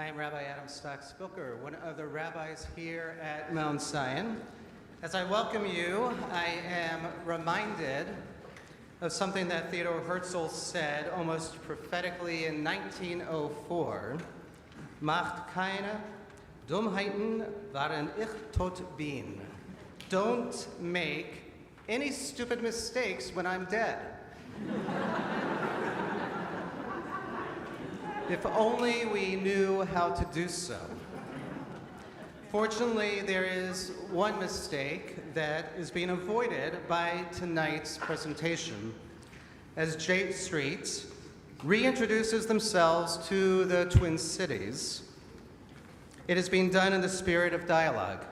I am Rabbi Adam Stock-Spilker, one of the rabbis here at Mount Zion. As I welcome you, I am reminded of something that Theodor Herzl said almost prophetically in 1904. Macht keine Dummheiten, waren ich tot bin. Don't make any stupid mistakes when I'm dead. If only we knew how to do so. Fortunately, there is one mistake that is being avoided by tonight's presentation, as J Street reintroduces themselves to the Twin Cities. It is being done in the spirit of dialogue,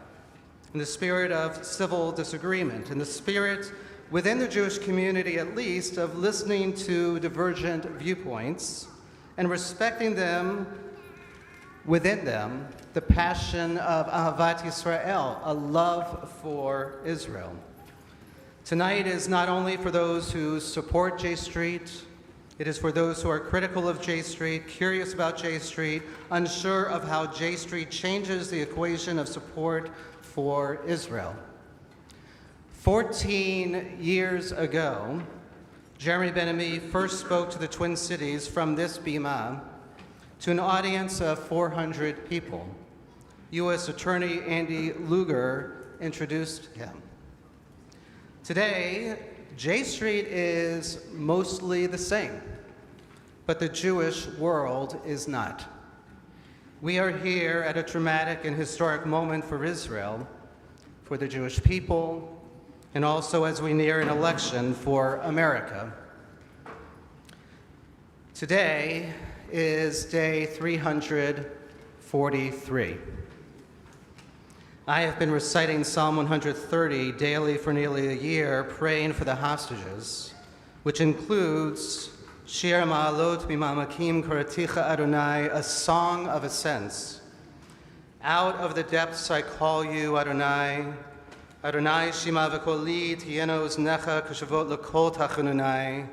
in the spirit of civil disagreement, in the spirit, within the Jewish community at least, of listening to divergent viewpoints and respecting them, within them, the passion of Ahavat Yisrael, a love for Israel. Tonight is not only for those who support J Street, it is for those who are critical of J Street, curious about J Street, unsure of how J Street changes the equation of support for Israel. 14 years ago, Jeremy Ben-Ami first spoke to the Twin Cities from this bima to an audience of 400 people. U.S. Attorney Andy Lugar introduced him. Today, J Street is mostly the same, but the Jewish world is not. We are here at a dramatic and historic moment for Israel, for the Jewish people, and also as we near an election for America. Today is day 343. I have been reciting Psalm 130 daily for nearly a year, praying for the hostages, which includes Shir Ma'alot Mimamakim Karaticha Adonai, a song of ascents. Out of the depths I call you, Adonai. Adonai Shima v'koli tiyeno uznecha kashavot l'kol tachonunai.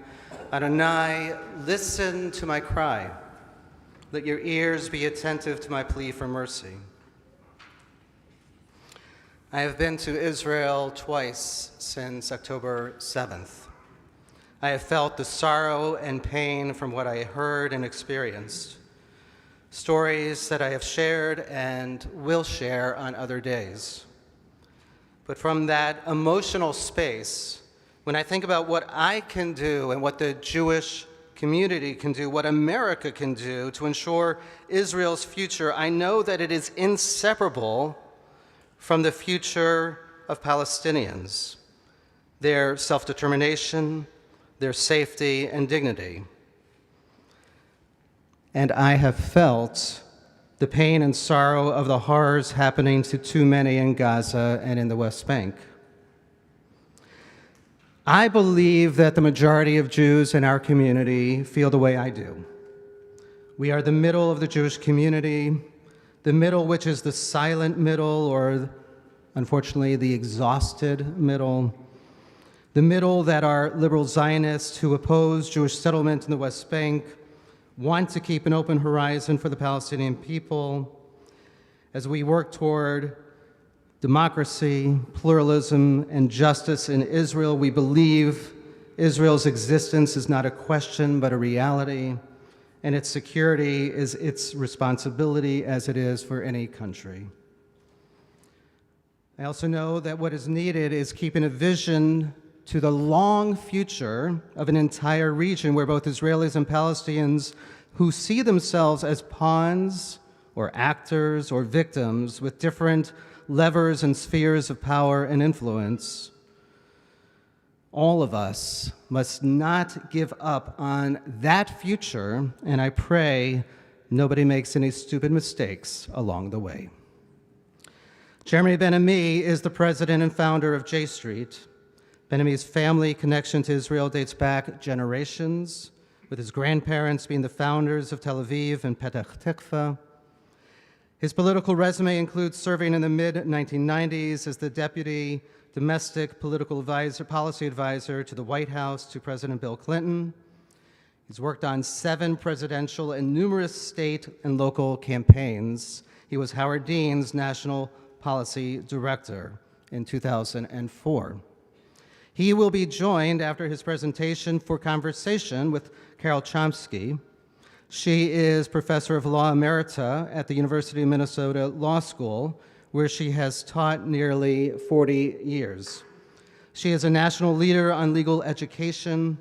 Adonai, listen to my cry. Let your ears be attentive to my plea for mercy. I have been to Israel twice since October 7th. I have felt the sorrow and pain from what I heard and experienced. Stories that I have shared and will share on other days. But from that emotional space, when I think about what I can do and what the Jewish community can do, what America can do to ensure Israel's future, I know that it is inseparable from the future of Palestinians, their self-determination, their safety and dignity. And I have felt the pain and sorrow of the horrors happening to too many in Gaza and in the West Bank. I believe that the majority of Jews in our community feel the way I do. We are the middle of the Jewish community, the middle which is the silent middle, or unfortunately the exhausted middle, the middle that are liberal Zionists who oppose Jewish settlement in the West Bank, want to keep an open horizon for the Palestinian people as we work toward democracy, pluralism, and justice in Israel. We believe Israel's existence is not a question, but a reality, and its security is its responsibility as it is for any country. I also know that what is needed is keeping a vision to the long future of an entire region where both Israelis and Palestinians who see themselves as pawns or actors or victims with different levers and spheres of power and influence, all of us must not give up on that future, and I pray nobody makes any stupid mistakes along the way. Jeremy Ben-Ami is the president and founder of J Street. Ben-Ami's family connection to Israel dates back generations, with his grandparents being the founders of Tel Aviv and Petach Tikva. His political resume includes serving in the mid-1990s as the deputy domestic policy advisor to the White House to President Bill Clinton. He's worked on 7 presidential and numerous state and local campaigns. He was Howard Dean's National Policy Director in 2004. He will be joined after his presentation for conversation with Carol Chomsky. She is Professor of Law Emerita at the University of Minnesota Law School, where she has taught nearly 40 years. She is a national leader on legal education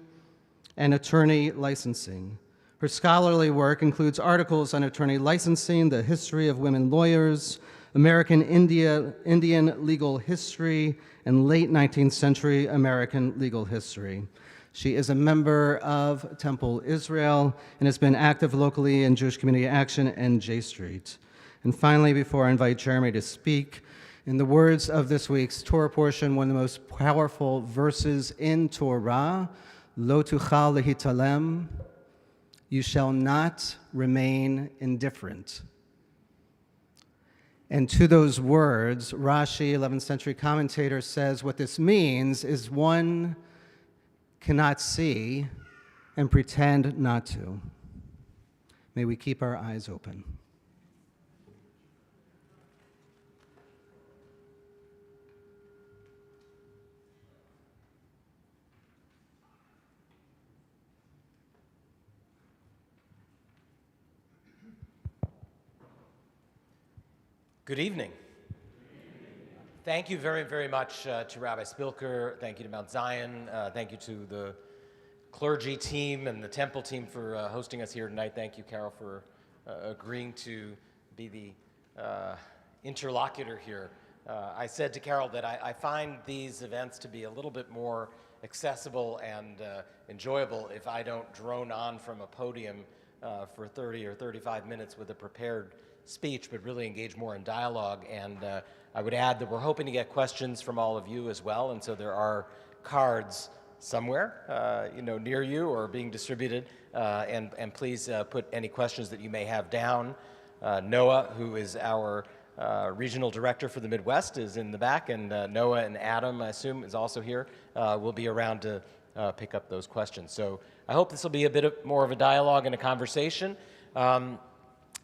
and attorney licensing. Her scholarly work includes articles on attorney licensing, the history of women lawyers, American Indian legal history, and late 19th century American legal history. She is a member of Temple Israel and has been active locally in Jewish Community Action and J Street. And finally, before I invite Jeremy to speak, in the words of this week's Torah portion, one of the most powerful verses in Torah, Lo tuchal lehitalem, you shall not remain indifferent. And to those words, Rashi, 11th century commentator, says what this means is one cannot see and pretend not to. May we keep our eyes open. Good evening. Thank you very, very much to Rabbi Spilker. Thank you to Mount Zion. Thank you to the clergy team and the temple team for hosting us here tonight. Thank you, Carol, for agreeing to be the interlocutor here. I said to Carol that I find these events to be a little bit more accessible and enjoyable if I don't drone on from a podium for 30 or 35 minutes with a prepared speech, but really engage more in dialogue. And I would add that we're hoping to get questions from all of you as well, and so there are cards somewhere, near you or being distributed, and please put any questions that you may have down. Noah, who is our regional director for the Midwest, is in the back, and Noah and Adam, I assume, is also here, will be around to pick up those questions. So I hope this will be a bit more of a dialogue and a conversation.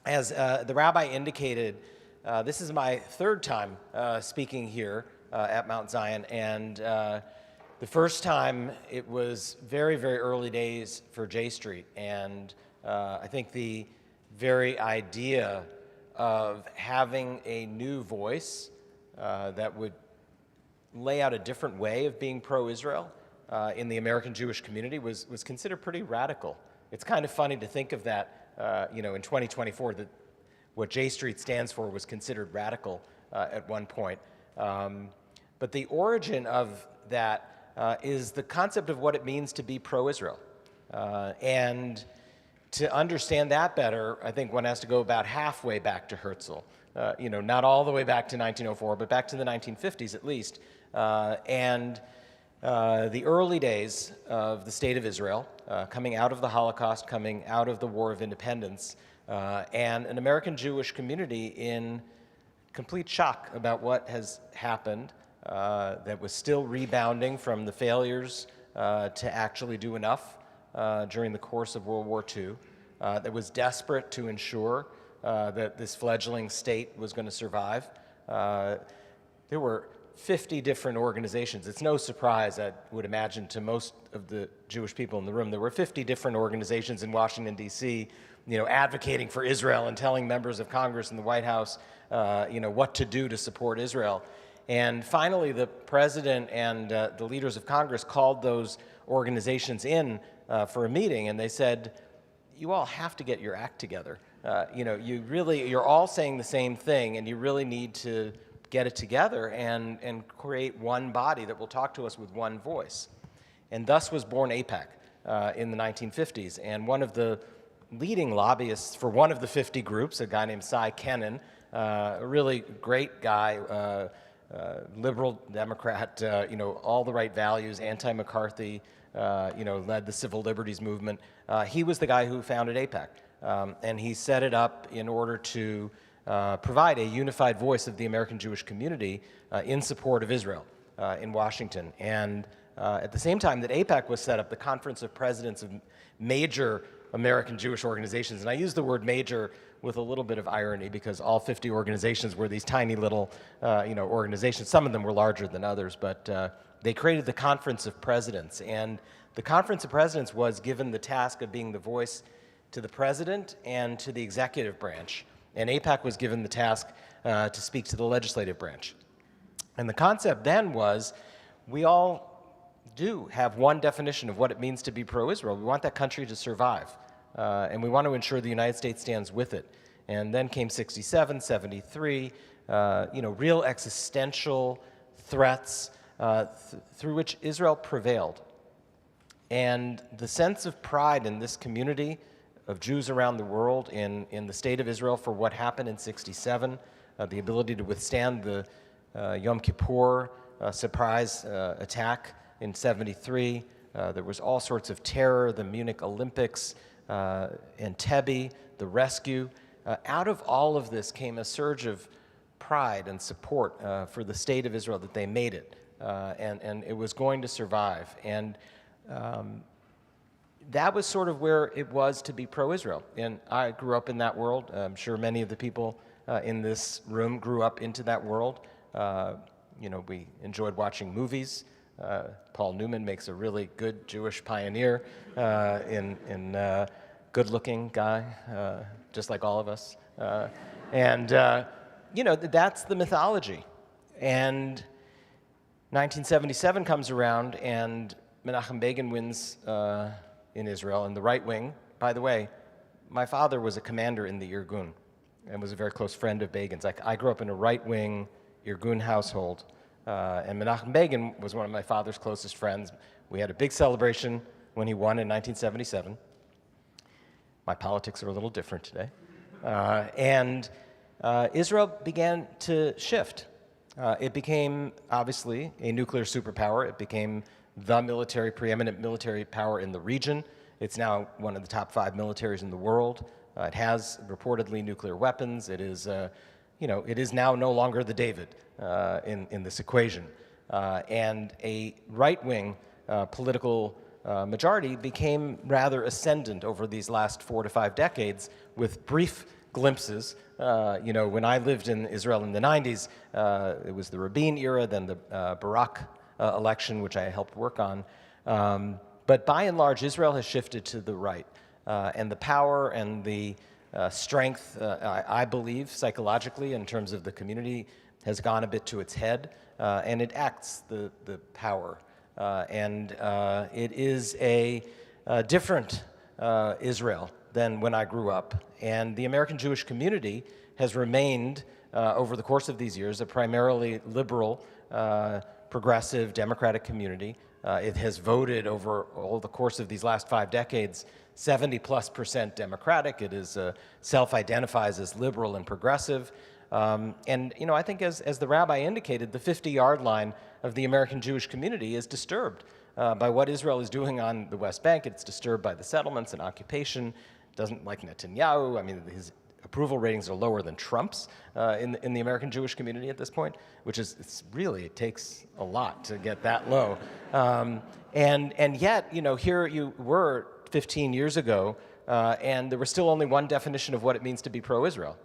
As the rabbi indicated, this is my 3rd time speaking here at Mount Zion, and the first time it was very, very early days for J Street, and I think the very idea of having a new voice that would lay out a different way of being pro-Israel in the American Jewish community was considered pretty radical. It's kind of funny to think of that in 2024, that what J Street stands for was considered radical at one point. But the origin of that is the concept of what it means to be pro-Israel. And to understand that better, I think one has to go about halfway back to Herzl. Not all the way back to 1904, but back to the 1950s at least. And the early days of the State of Israel, coming out of the Holocaust, coming out of the War of Independence, and an American Jewish community in complete shock about what has happened, that was still rebounding from the failures to actually do enough during the course of World War II, that was desperate to ensure that this fledgling state was going to survive. There were 50 different organizations. It's no surprise, I would imagine, to most of the Jewish people in the room. There were 50 different organizations in Washington, D.C., advocating for Israel and telling members of Congress and the White House, what to do to support Israel. And finally, the president and the leaders of Congress called those organizations in for a meeting, and they said, you all have to get your act together. You're all saying the same thing, and you really need to get it together and create one body that will talk to us with one voice. And thus was born AIPAC in the 1950s. And one of the leading lobbyists for one of the 50 groups, a guy named Cy Kennan, a really great guy, liberal Democrat, all the right values, anti-McCarthy, led the civil liberties movement. He was the guy who founded AIPAC. And he set it up in order to provide a unified voice of the American Jewish community in support of Israel in Washington. And at the same time that AIPAC was set up, the Conference of Presidents of major American Jewish organizations. And I use the word major with a little bit of irony because all 50 organizations were these tiny little organizations. Some of them were larger than others, but they created the Conference of Presidents. And the Conference of Presidents was given the task of being the voice to the president and to the executive branch. And AIPAC was given the task to speak to the legislative branch. And the concept then was, we all do have one definition of what it means to be pro-Israel. We want that country to survive, and we want to ensure the United States stands with it. And then came 67, 73, real existential threats through which Israel prevailed. And the sense of pride in this community of Jews around the world in the state of Israel for what happened in 67, the ability to withstand the Yom Kippur surprise attack in 73. There was all sorts of terror, the Munich Olympics, Entebbe, the rescue. Out of all of this came a surge of pride and support for the state of Israel that they made it, and it was going to survive. And that was sort of where it was to be pro-Israel. And I grew up in that world. I'm sure many of the people in this room grew up into that world. We enjoyed watching movies. Paul Newman makes a really good Jewish pioneer in good-looking guy, just like all of us. That's the mythology. And 1977 comes around, and Menachem Begin wins in Israel, in the right wing. By the way, my father was a commander in the Irgun and was a very close friend of Begin's. I grew up in a right-wing Irgun household, and Menachem Begin was one of my father's closest friends. We had a big celebration when he won in 1977. My politics are a little different today. Israel began to shift. It became, obviously, a nuclear superpower. It became the preeminent military power in the region. It's now one of the top 5 militaries in the world. It has reportedly nuclear weapons. It is, it is now no longer the David in this equation. And a right-wing political majority became rather ascendant over these last 4 to 5 decades with brief glimpses. When I lived in Israel in the 90s, it was the Rabin era, then the Barak election, which I helped work on. But by and large, Israel has shifted to the right. And the power and the strength, I believe, psychologically, in terms of the community, has gone a bit to its head, and it acts the power. It is a different Israel than when I grew up. And the American Jewish community has remained, over the course of these years, a primarily liberal, progressive, democratic community. It has voted over all the course of these last 5 decades 70+% Democratic. It is self-identifies as liberal and progressive. I think as the rabbi indicated, the 50-yard line of the American Jewish community is disturbed by what Israel is doing on the West Bank. It's disturbed by the settlements and occupation. Doesn't like Netanyahu. I mean, his approval ratings are lower than Trump's in the American Jewish community at this point, which is, it takes a lot to get that low. And yet, here you were 15 years ago, and there was still only one definition of what it means to be pro-Israel.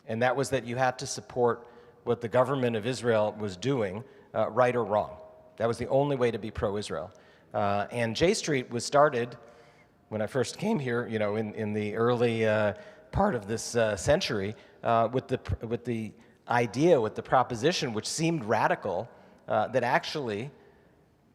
And that was that you had to support what the government of Israel was doing, right or wrong. That was the only way to be pro-Israel. And J Street was started when I first came here, in the early part of this century, with the idea, with the proposition, which seemed radical, that actually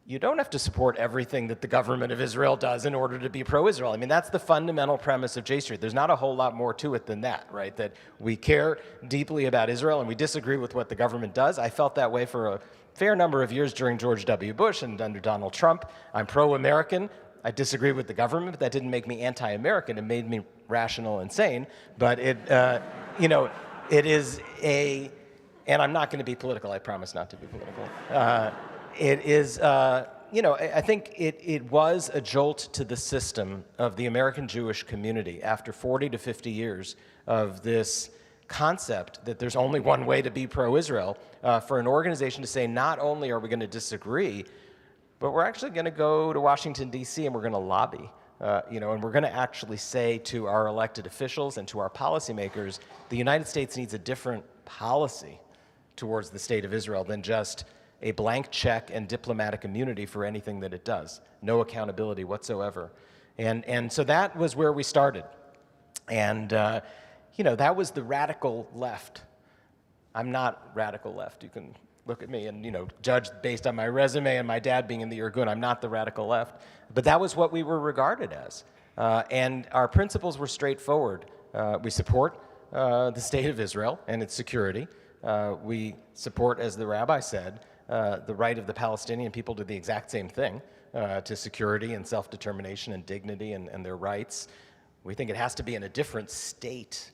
you don't have to support everything that the government of Israel does in order to be pro-Israel. I mean, that's the fundamental premise of J Street. There's not a whole lot more to it than that, right? That we care deeply about Israel and we disagree with what the government does. I felt that way for a fair number of years during George W. Bush and under Donald Trump. I'm pro-American. I disagree with the government, but that didn't make me anti-American. It made me rational and sane. But it is and I'm not going to be political. I promise not to be political. It is, I think it was a jolt to the system of the American Jewish community after 40 to 50 years of this concept that there's only one way to be pro-Israel, for an organization to say, not only are we going to disagree, but we're actually going to go to Washington, D.C., and we're going to lobby. And we're going to actually say to our elected officials and to our policymakers, the United States needs a different policy towards the state of Israel than just a blank check and diplomatic immunity for anything that it does. No accountability whatsoever. And so that was where we started. And, that was the radical left. I'm not radical left. You can look at me and, judge based on my resume and my dad being in the Irgun. I'm not the radical left. But that was what we were regarded as. And our principles were straightforward. We support the state of Israel and its security. We support, as the rabbi said, the right of the Palestinian people to the exact same thing, to security and self-determination and dignity and their rights. We think it has to be in a different state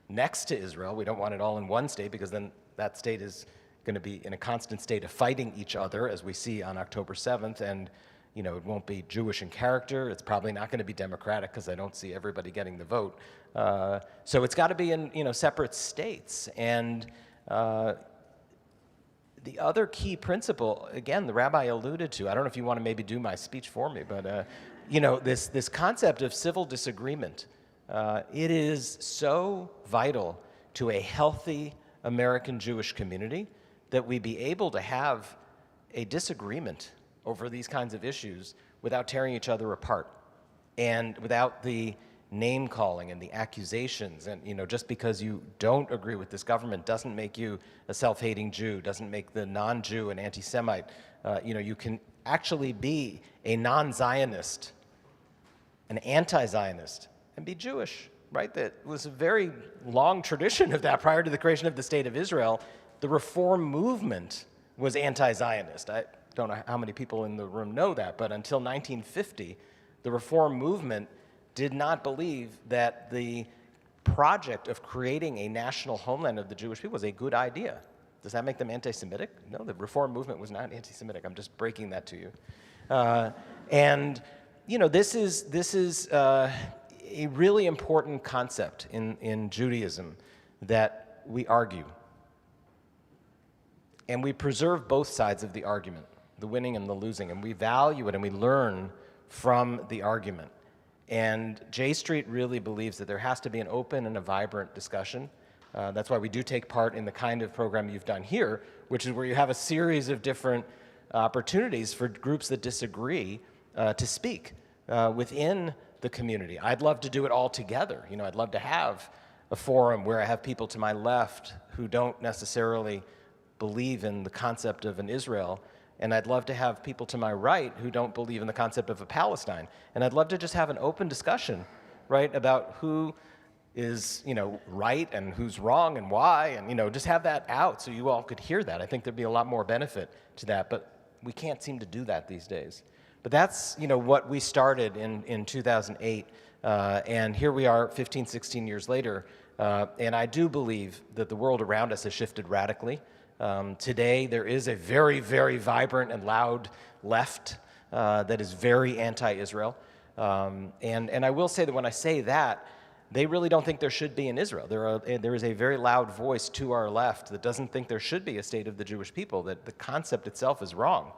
next to Israel. We don't want it all in one state, because then that state is going to be in a constant state of fighting each other, as we see on October 7th, and it won't be Jewish in character. It's probably not going to be democratic, because I don't see everybody getting the vote. So it's got to be in separate states. And the other key principle, again, the rabbi alluded to, I don't know if you want to maybe do my speech for me, but this concept of civil disagreement, it is so vital to a healthy American Jewish community that we be able to have a disagreement over these kinds of issues without tearing each other apart, and without the name calling and the accusations. And just because you don't agree with this government doesn't make you a self-hating Jew, doesn't make the non-Jew an anti-Semite. You can actually be a non-Zionist, an anti-Zionist, and be Jewish, right? That was a very long tradition of that prior to the creation of the State of Israel. The Reform movement was anti-Zionist. I don't know how many people in the room know that, but until 1950, the Reform movement did not believe that the project of creating a national homeland of the Jewish people was a good idea. Does that make them anti-Semitic? No, the Reform movement was not anti-Semitic. I'm just breaking that to you. This is a really important concept in Judaism, that we argue. And we preserve both sides of the argument, the winning and the losing, and we value it and we learn from the argument. And J Street really believes that there has to be an open and a vibrant discussion. That's why we do take part in the kind of program you've done here, which is where you have a series of different opportunities for groups that disagree to speak within the community. I'd love to do it all together. I'd love to have a forum where I have people to my left who don't necessarily believe in the concept of an Israel, and I'd love to have people to my right who don't believe in the concept of a Palestine. And I'd love to just have an open discussion, right, about who is, right and who's wrong and why, and, just have that out so you all could hear that. I think there'd be a lot more benefit to that, but we can't seem to do that these days. But that's, what we started in 2008, and here we are 15, 16 years later, and I do believe that the world around us has shifted radically. Today, there is a very, very vibrant and loud left that is very anti-Israel. And I will say that when I say that, they really don't think there should be an Israel. There is a very loud voice to our left that doesn't think there should be a state of the Jewish people, that the concept itself is wrong.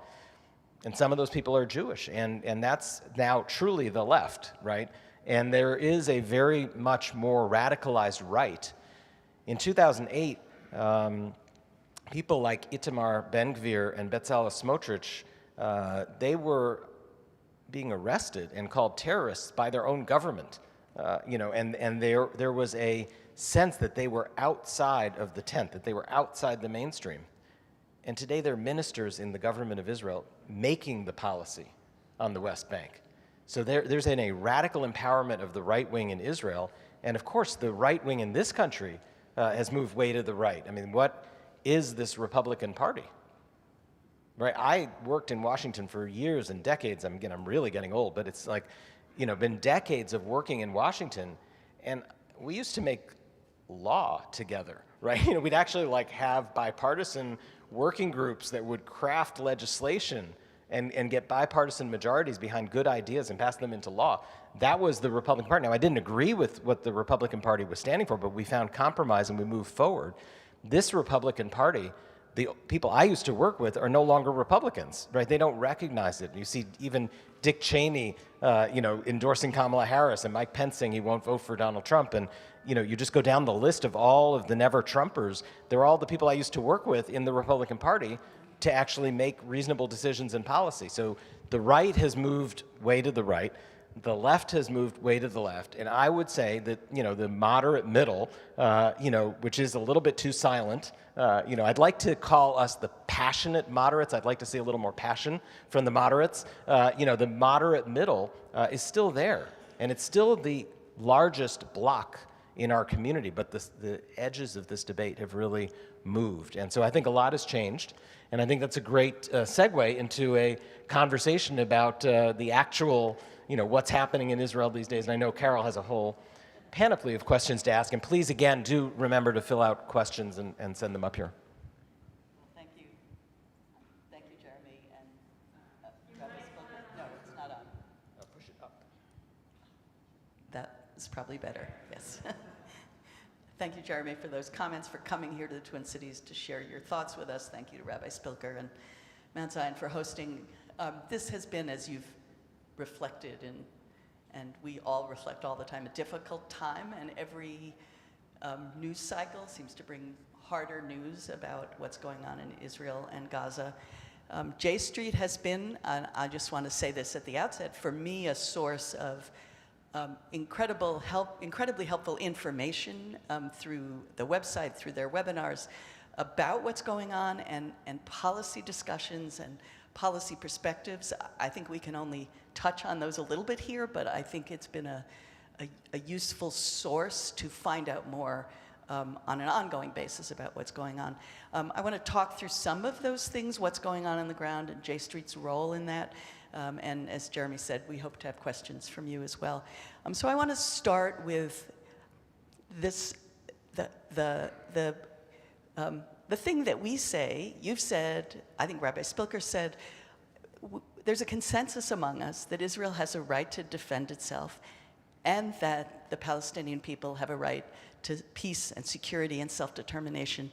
And some of those people are Jewish, and that's now truly the left, right? And there is a very much more radicalized right. In 2008, people like Itamar Ben-Gvir and Bezalel Smotrich, they were being arrested and called terrorists by their own government. And there was a sense that they were outside of the tent, that they were outside the mainstream. And today they're ministers in the government of Israel making the policy on the West Bank. So there's a radical empowerment of the right wing in Israel. And of course, the right wing in this country has moved way to the right. I mean, what is this Republican Party? Right? I worked in Washington for years and decades. I'm really getting old, but it's been decades of working in Washington, and we used to make law together, right? We'd actually have bipartisan working groups that would craft legislation and get bipartisan majorities behind good ideas and pass them into law. That was the Republican Party. Now, I didn't agree with what the Republican Party was standing for, but we found compromise and we moved forward. This Republican Party the people I used to work with are no longer Republicans, right? They don't recognize it. You see even Dick Cheney, endorsing Kamala Harris, and Mike Pence saying he won't vote for Donald Trump. And, you just go down the list of all of the never Trumpers. They're all the people I used to work with in the Republican Party to actually make reasonable decisions in policy. So the right has moved way to the right. The left has moved way to the left, and I would say that the moderate middle, which is a little bit too silent. I'd like to call us the passionate moderates. I'd like to see a little more passion from the moderates. The moderate middle is still there, and it's still the largest block in our community. But the edges of this debate have really moved, and so I think a lot has changed. And I think that's a great segue into a conversation about the actual. What's happening in Israel these days. And I know Carol has a whole panoply of questions to ask. And please, again, do remember to fill out questions and send them up here. Well, thank you. Thank you, Jeremy. And Rabbi Spilker. No, it's not on. Push it up. That is probably better, yes. Thank you, Jeremy, for those comments, for coming here to the Twin Cities to share your thoughts with us. Thank you to Rabbi Spilker and Mount Zion for hosting. This has been, as you've reflected, and we all reflect all the time, a difficult time, and every news cycle seems to bring harder news about what's going on in Israel and Gaza. J Street has been, and I just want to say this at the outset, for me a source of incredibly helpful information through the website, through their webinars, about what's going on, and policy discussions and policy perspectives. I think we can only touch on those a little bit here, but I think it's been a useful source to find out more on an ongoing basis about what's going on. I want to talk through some of those things, what's going on the ground, and J Street's role in that. And as Jeremy said, we hope to have questions from you as well. So I want to start with this, the thing that we say, you've said, I think Rabbi Spilker said, there's a consensus among us that Israel has a right to defend itself and that the Palestinian people have a right to peace and security and self-determination.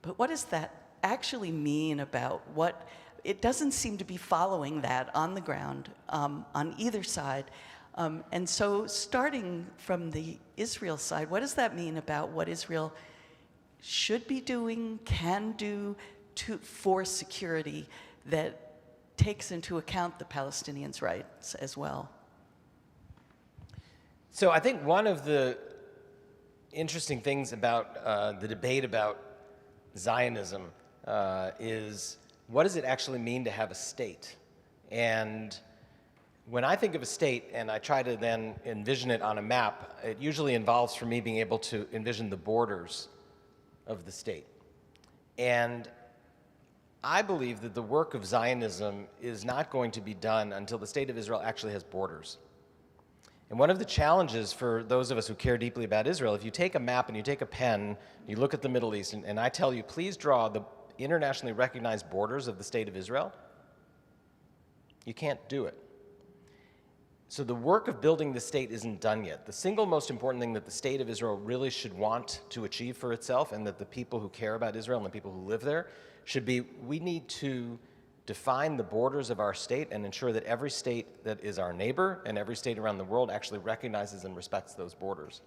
But what does that actually mean about what, it doesn't seem to be following that on the ground on either side. And so starting from the Israel side, what does that mean about what Israel should be doing, can do for security that takes into account the Palestinians' rights as well? So I think one of the interesting things about the debate about Zionism is what does it actually mean to have a state? And when I think of a state and I try to then envision it on a map, it usually involves for me being able to envision the borders of the state. And I believe that the work of Zionism is not going to be done until the state of Israel actually has borders. And one of the challenges for those of us who care deeply about Israel, if you take a map and you take a pen, you look at the Middle East, and I tell you, please draw the internationally recognized borders of the state of Israel, you can't do it. So the work of building the state isn't done yet. The single most important thing that the state of Israel really should want to achieve for itself, and that the people who care about Israel and the people who live there should be, we need to define the borders of our state and ensure that every state that is our neighbor and every state around the world actually recognizes and respects those borders.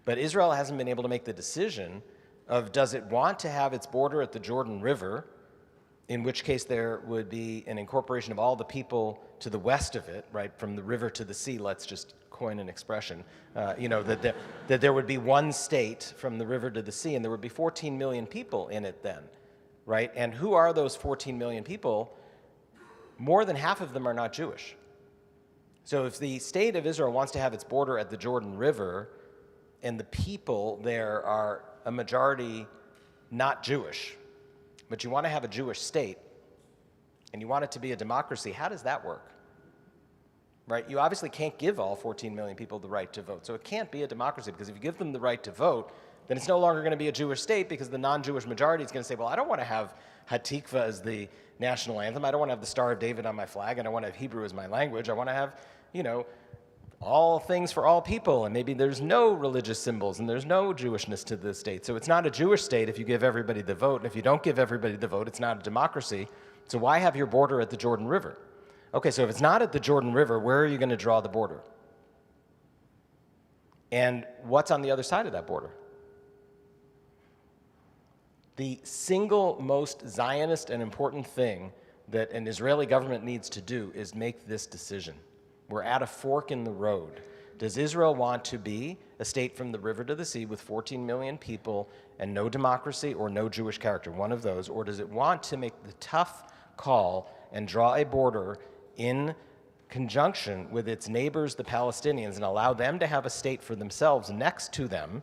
But Israel hasn't been able to make the decision of, does it want to have its border at the Jordan River, in which case there would be an incorporation of all the people to the west of it, right, from the river to the sea, let's just coin an expression, that there would be one state from the river to the sea, and there would be 14 million people in it then, right? And who are those 14 million people? More than half of them are not Jewish. So if the state of Israel wants to have its border at the Jordan River, and the people there are a majority not Jewish, but you want to have a Jewish state, and you want it to be a democracy, how does that work? Right? You obviously can't give all 14 million people the right to vote. So it can't be a democracy, because if you give them the right to vote, then it's no longer going to be a Jewish state, because the non-Jewish majority is going to say, well, I don't want to have Hatikva as the national anthem. I don't want to have the Star of David on my flag. I don't want to have Hebrew as my language. I want to have, all things for all people, and maybe there's no religious symbols and there's no Jewishness to the state. So it's not a Jewish state if you give everybody the vote, and if you don't give everybody the vote, it's not a democracy. So why have your border at the Jordan River? Okay, so if it's not at the Jordan River, where are you going to draw the border? And what's on the other side of that border? The single most Zionist and important thing that an Israeli government needs to do is make this decision. We're at a fork in the road. Does Israel want to be a state from the river to the sea with 14 million people and no democracy or no Jewish character, one of those, or does it want to make the tough call and draw a border in conjunction with its neighbors, the Palestinians, and allow them to have a state for themselves next to them,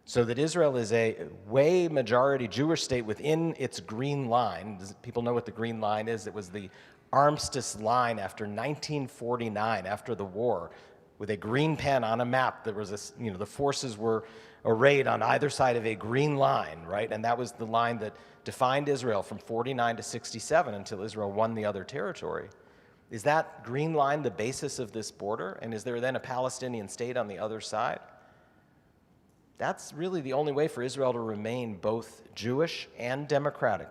so that Israel is a way majority Jewish state within its green line? Does people know what the green line is? It was the armistice line after 1949, after the war, with a green pen on a map. There was the forces were arrayed on either side of a green line, right? And that was the line that defined Israel from 49 to 67 until Israel won the other territory. Is that green line the basis of this border? And is there then a Palestinian state on the other side? That's really the only way for Israel to remain both Jewish and democratic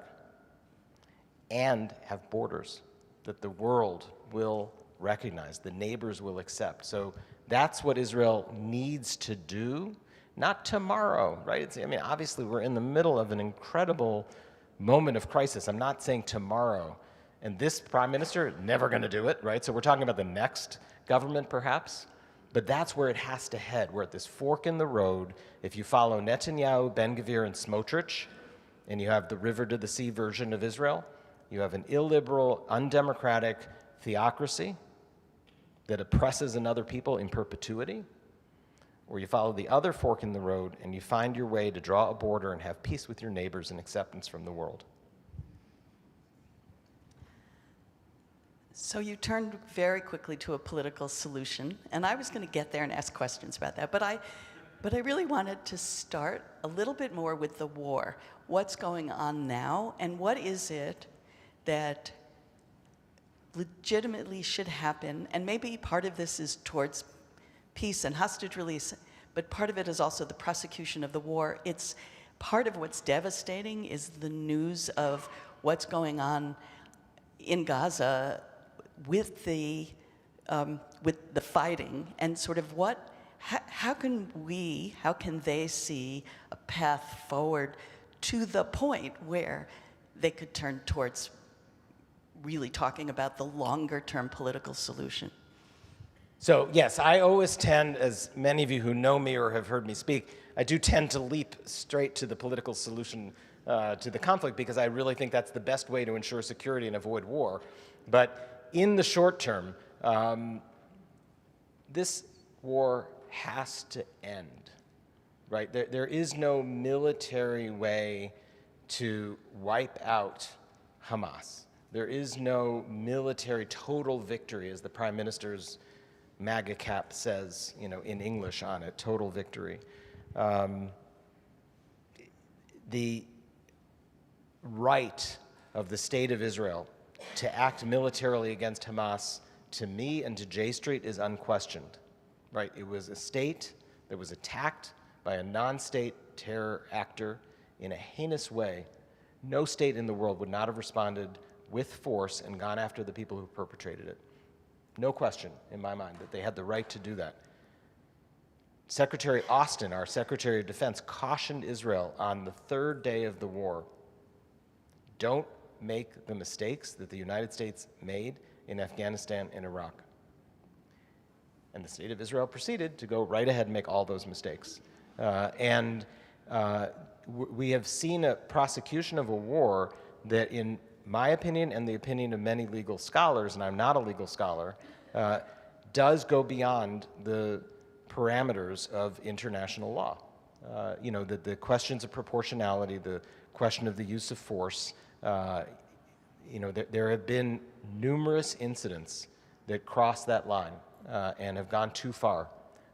and have borders that the world will recognize, the neighbors will accept. So that's what Israel needs to do, not tomorrow, right? Obviously we're in the middle of an incredible moment of crisis. I'm not saying tomorrow. And this prime minister, never going to do it, right? So we're talking about the next government perhaps. But that's where it has to head. We're at this fork in the road. If you follow Netanyahu, Ben-Gvir, and Smotrich, and you have the river to the sea version of Israel, you have an illiberal, undemocratic theocracy that oppresses another people in perpetuity, or you follow the other fork in the road and you find your way to draw a border and have peace with your neighbors and acceptance from the world. So you turned very quickly to a political solution, and I was going to get there and ask questions about that, but I really wanted to start a little bit more with the war. What's going on now, and what is it that legitimately should happen? And maybe part of this is towards peace and hostage release, but part of it is also the prosecution of the war. It's part of what's devastating is the news of what's going on in Gaza with the fighting, and sort of how can they see a path forward to the point where they could turn towards really talking about the longer term political solution? So yes, I always tend, as many of you who know me or have heard me speak, I do tend to leap straight to the political solution to the conflict, because I really think that's the best way to ensure security and avoid war. But in the short term, this war has to end, right? There is no military way to wipe out Hamas. There is no military total victory, as the Prime Minister's MAGA cap says, in English on it, total victory. The right of the State of Israel to act militarily against Hamas, to me and to J Street, is unquestioned, right? It was a state that was attacked by a non-state terror actor in a heinous way. No state in the world would not have responded with force and gone after the people who perpetrated it. No question in my mind that they had the right to do that. Secretary Austin, our Secretary of Defense, cautioned Israel on the third day of the war, don't make the mistakes that the United States made in Afghanistan and Iraq. And the State of Israel proceeded to go right ahead and make all those mistakes. We have seen a prosecution of a war that, in my opinion and the opinion of many legal scholars, and I'm not a legal scholar, does go beyond the parameters of international law. The questions of proportionality, the question of the use of force, there have been numerous incidents that cross that line and have gone too far.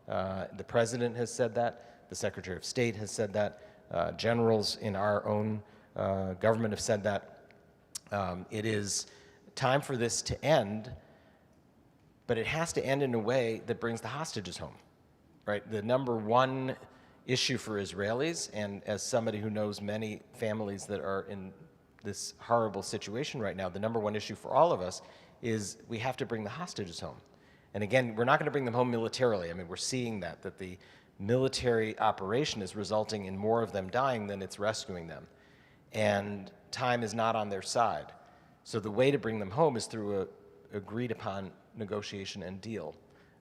The President has said that, the Secretary of State has said that, generals in our own government have said that. It is time for this to end, but it has to end in a way that brings the hostages home, right? The number one issue for Israelis, and as somebody who knows many families that are in this horrible situation right now, the number one issue for all of us is we have to bring the hostages home. And again, we're not going to bring them home militarily. I mean, we're seeing that the military operation is resulting in more of them dying than it's rescuing them. And time is not on their side. So the way to bring them home is through a agreed upon negotiation and deal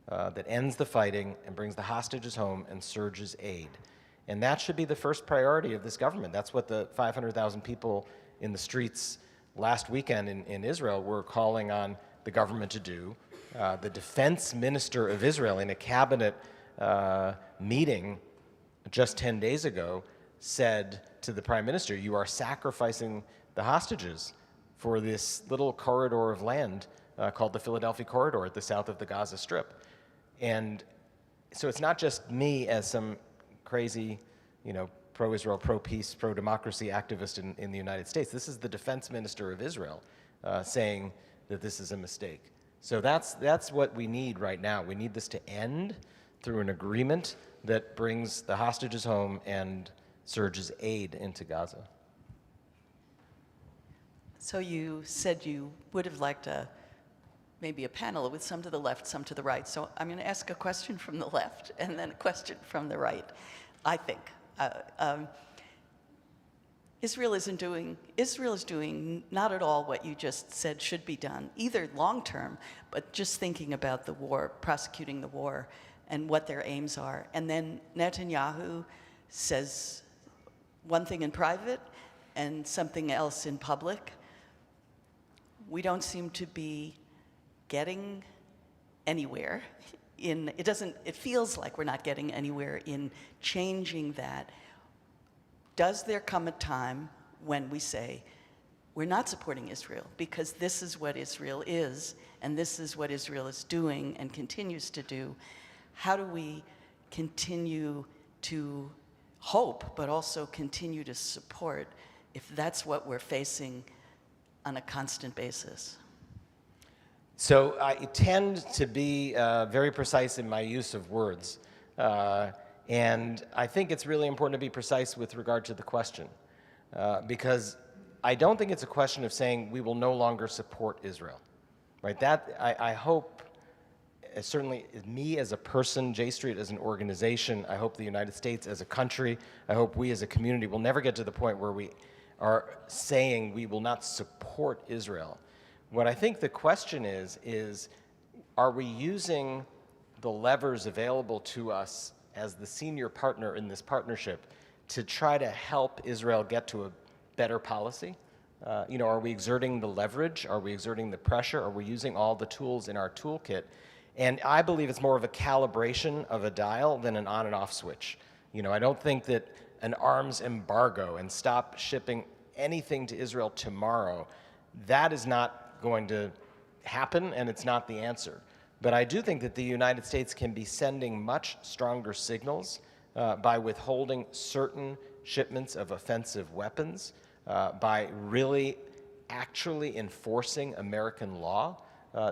that ends the fighting and brings the hostages home and surges aid. And that should be the first priority of this government. That's what the 500,000 people in the streets last weekend in Israel were calling on the government to do. The defense minister of Israel in a cabinet meeting just 10 days ago said to the prime minister, you are sacrificing the hostages for this little corridor of land called the Philadelphia Corridor at the south of the Gaza Strip. And so it's not just me as some crazy, pro-Israel, pro-peace, pro-democracy activist in the United States. This is the defense minister of Israel saying that this is a mistake. So that's what we need right now. We need this to end through an agreement that brings the hostages home and surges aid into Gaza. So you said you would have liked maybe a panel with some to the left, some to the right. So I'm going to ask a question from the left and then a question from the right, I think. Israel is doing not at all what you just said should be done, either long term, but just thinking about the war, prosecuting the war, and what their aims are. And then Netanyahu says one thing in private and something else in public. We don't seem to be getting anywhere it feels like we're not getting anywhere in changing that. Does there come a time when we say, we're not supporting Israel because this is what Israel is, and this is what Israel is doing and continues to do? How do we continue to hope, but also continue to support if that's what we're facing on a constant basis? So I tend to be very precise in my use of words. And I think it's really important to be precise with regard to the question. Because I don't think it's a question of saying we will no longer support Israel. Right? That, I hope, certainly me as a person, J Street as an organization, I hope the United States as a country, I hope we as a community will never get to the point where we are saying we will not support Israel. What I think the question is are we using the levers available to us as the senior partner in this partnership to try to help Israel get to a better policy? Are we exerting the leverage? Are we exerting the pressure? Are we using all the tools in our toolkit? And I believe it's more of a calibration of a dial than an on and off switch. I don't think that an arms embargo and stop shipping anything to Israel tomorrow, that is not going to happen, and it's not the answer. But I do think that the United States can be sending much stronger signals by withholding certain shipments of offensive weapons, by really actually enforcing American law.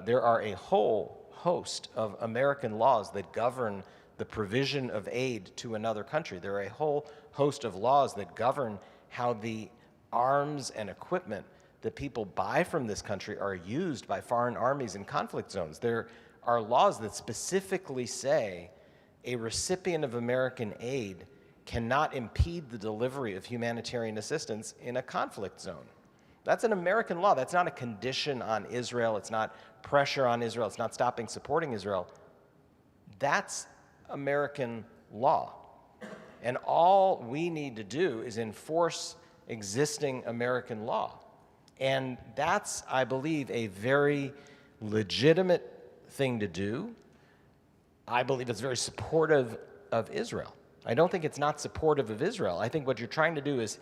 There are a whole host of American laws that govern the provision of aid to another country. There are a whole host of laws that govern how the arms and equipment that people buy from this country are used by foreign armies in conflict zones. There are laws that specifically say a recipient of American aid cannot impede the delivery of humanitarian assistance in a conflict zone. That's an American law. That's not a condition on Israel. It's not pressure on Israel. It's not stopping supporting Israel. That's American law. And all we need to do is enforce existing American law. And that's, I believe, a very legitimate thing to do. I believe it's very supportive of Israel. I don't think it's not supportive of Israel. I think what you're trying to do is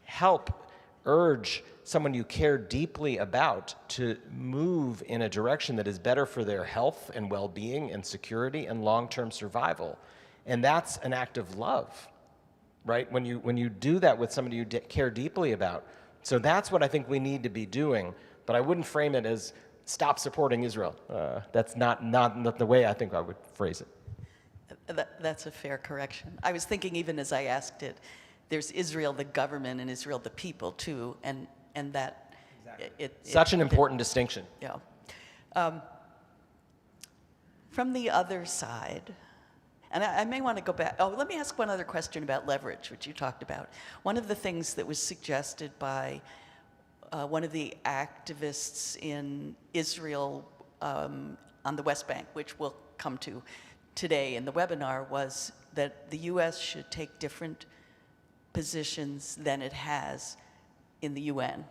help urge someone you care deeply about to move in a direction that is better for their health and well-being and security and long-term survival. And that's an act of love, right? When you do that with somebody you care deeply about. So that's what I think we need to be doing, but I wouldn't frame it as stop supporting Israel. That's not the way I think I would phrase it. That's a fair correction. I was thinking, even as I asked it, there's Israel the government and Israel the people too, and that Such an important distinction. Yeah. From the other side, and I may want to go back. Oh, let me ask one other question about leverage, which you talked about. One of the things that was suggested by one of the activists in Israel on the West Bank, which we'll come to today in the webinar, was that the U.S. should take different positions than it has in the UN,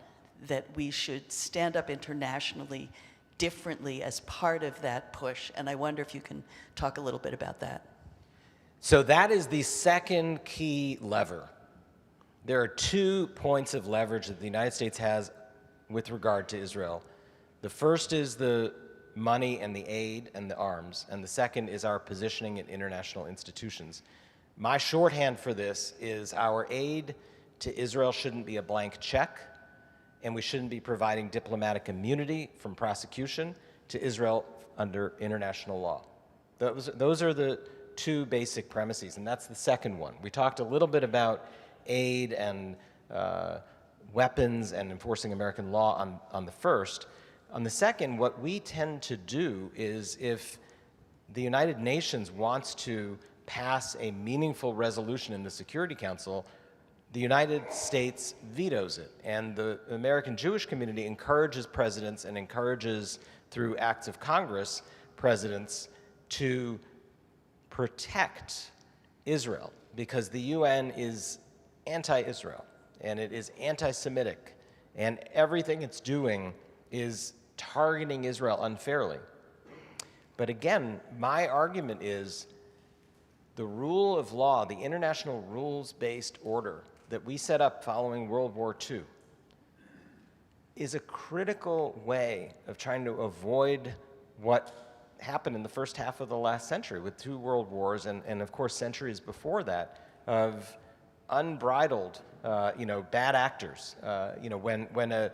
that we should stand up internationally differently as part of that push. And I wonder if you can talk a little bit about that. So that is the second key lever. There are 2 points of leverage that the United States has with regard to Israel. The first is the money and the aid and the arms, and the second is our positioning in international institutions. My shorthand for this is our aid to Israel shouldn't be a blank check, and we shouldn't be providing diplomatic immunity from prosecution to Israel under international law. Those are the 2 basic premises, and that's the second one. We talked a little bit about aid and weapons and enforcing American law on the first. On the second, what we tend to do is, if the United Nations wants to pass a meaningful resolution in the Security Council, the United States vetoes it. And the American Jewish community encourages presidents and encourages, through acts of Congress, presidents to protect Israel, because the UN is anti-Israel and it is anti-Semitic, and everything it's doing is targeting Israel unfairly. But again, my argument is the rule of law, the international rules-based order that we set up following World War II, is a critical way of trying to avoid what happened in the first half of the last century with 2 world wars and of course centuries before that, of unbridled bad actors. When a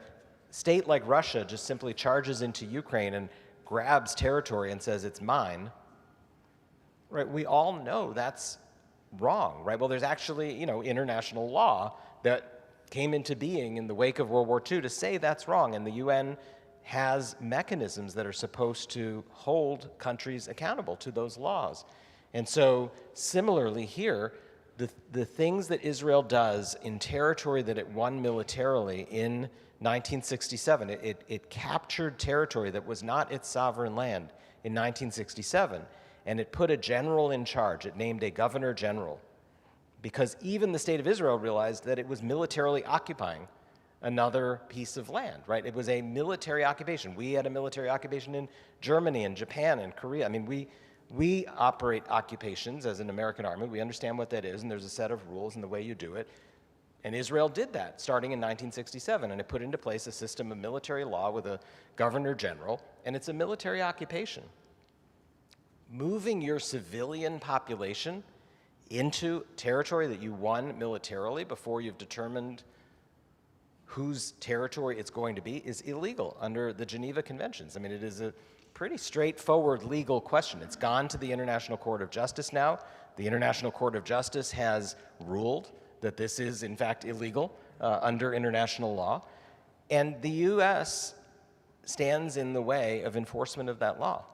state like Russia just simply charges into Ukraine and grabs territory and says it's mine, right? We all know that's wrong, right? Well, there's actually, international law that came into being in the wake of World War II to say that's wrong, and the UN has mechanisms that are supposed to hold countries accountable to those laws. And so similarly here, the things that Israel does in territory that it won militarily in 1967, it captured territory that was not its sovereign land in 1967, and it put a general in charge. It named a governor general, because even the state of Israel realized that it was militarily occupying another piece of land, right? It was a military occupation. We had a military occupation in Germany and Japan and Korea. I mean, we operate occupations as an American army. We understand what that is, and there's a set of rules and the way you do it. And Israel did that starting in 1967, and it put into place a system of military law with a governor general, and it's a military occupation. Moving your civilian population into territory that you won militarily before you've determined whose territory it's going to be is illegal under the Geneva Conventions. I mean, it is a pretty straightforward legal question. It's gone to the International Court of Justice now. The International Court of Justice has ruled that this is, in fact, illegal under international law. And the U.S. stands in the way of enforcement of that law.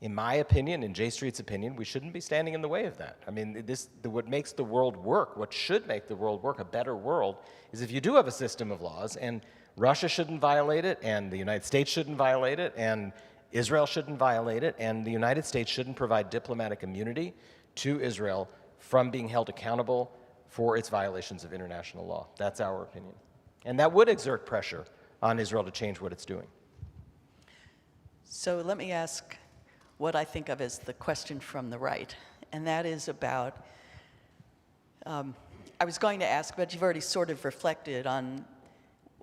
In my opinion, in J Street's opinion, we shouldn't be standing in the way of that. I mean, what makes the world work, what should make the world work, a better world, is if you do have a system of laws, and Russia shouldn't violate it, and the United States shouldn't violate it, and Israel shouldn't violate it, and the United States shouldn't provide diplomatic immunity to Israel from being held accountable for its violations of international law. That's our opinion. And that would exert pressure on Israel to change what it's doing. So let me ask what I think of as the question from the right, and that is about, I was going to ask, but you've already sort of reflected on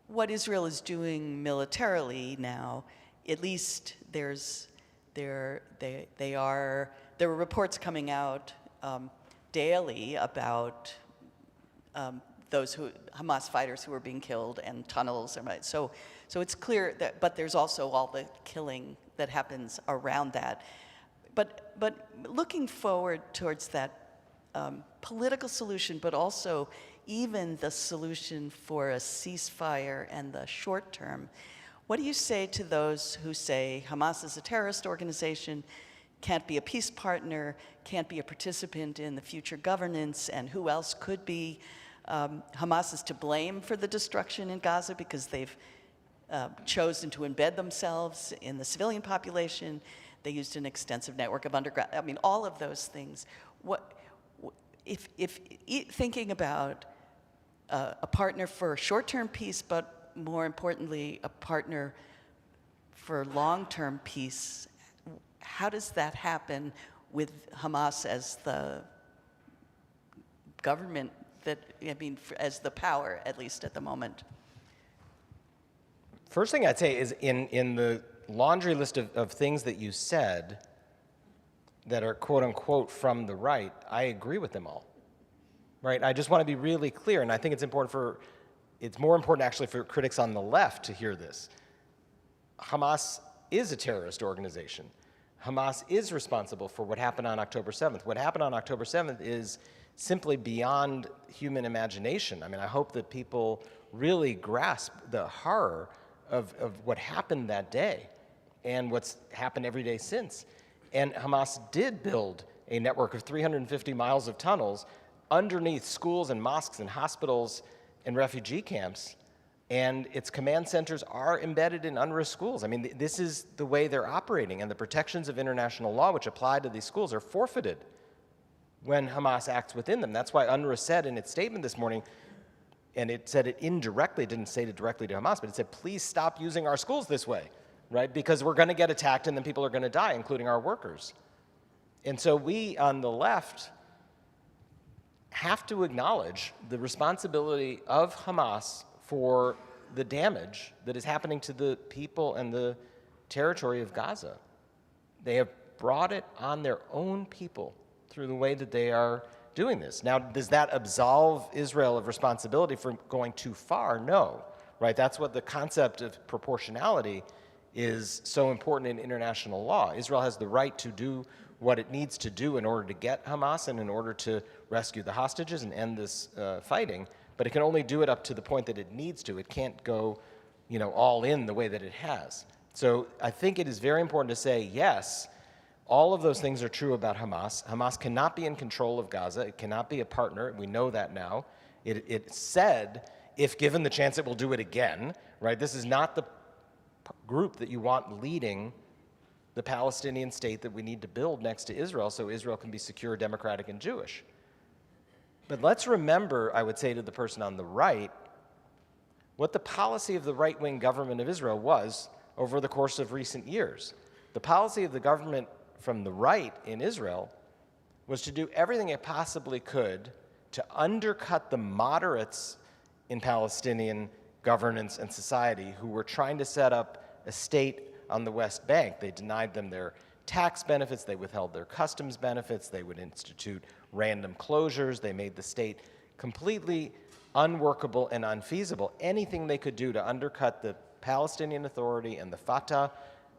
what Israel is doing militarily now. At least there are reports coming out daily about Hamas fighters who were being killed and tunnels. So it's clear that, but there's also all the killing that happens around that. But looking forward towards that political solution, but also even the solution for a ceasefire and the short term, what do you say to those who say Hamas is a terrorist organization, can't be a peace partner, can't be a participant in the future governance, and who else could be? Hamas is to blame for the destruction in Gaza because they've chosen to embed themselves in the civilian population. They used an extensive network of underground, I mean, all of those things. If thinking about a partner for short-term peace, but more importantly, a partner for long-term peace, how does that happen with Hamas as the government as the power, at least at the moment? First thing I'd say is in the laundry list of things that you said that are quote unquote from the right, I agree with them all. Right? I just want to be really clear, and I think it's more important actually for critics on the left to hear this. Hamas is a terrorist organization. Hamas is responsible for what happened on October 7th. What happened on October 7th is simply beyond human imagination. I mean, I hope that people really grasp the horror of what happened that day and what's happened every day since. And Hamas did build a network of 350 miles of tunnels underneath schools and mosques and hospitals and refugee camps, and its command centers are embedded in UNRWA schools. I mean, this is the way they're operating, and the protections of international law which apply to these schools are forfeited when Hamas acts within them. That's why UNRWA said in its statement this morning, and it said it indirectly, didn't say it directly to Hamas, but it said, please stop using our schools this way, right? Because we're going to get attacked and then people are going to die, including our workers. And so we on the left have to acknowledge the responsibility of Hamas for the damage that is happening to the people and the territory of Gaza. They have brought it on their own people through the way that they are doing this. Now, does that absolve Israel of responsibility for going too far? No, right? That's what the concept of proportionality is so important in international law. Israel has the right to do what it needs to do in order to get Hamas and in order to rescue the hostages and end this fighting, but it can only do it up to the point that it needs to. It can't go, all in the way that it has. So I think it is very important to say, yes, all of those things are true about Hamas. Hamas cannot be in control of Gaza. It cannot be a partner. We know that now. It said, if given the chance, it will do it again, right? This is not the group that you want leading the Palestinian state that we need to build next to Israel so Israel can be secure, democratic, and Jewish. But let's remember, I would say to the person on the right, what the policy of the right-wing government of Israel was over the course of recent years. The policy of the government from the right in Israel was to do everything it possibly could to undercut the moderates in Palestinian governance and society who were trying to set up a state on the West Bank. They denied them their tax benefits, they withheld their customs benefits, they would institute random closures, they made the state completely unworkable and unfeasible. Anything they could do to undercut the Palestinian Authority and the Fatah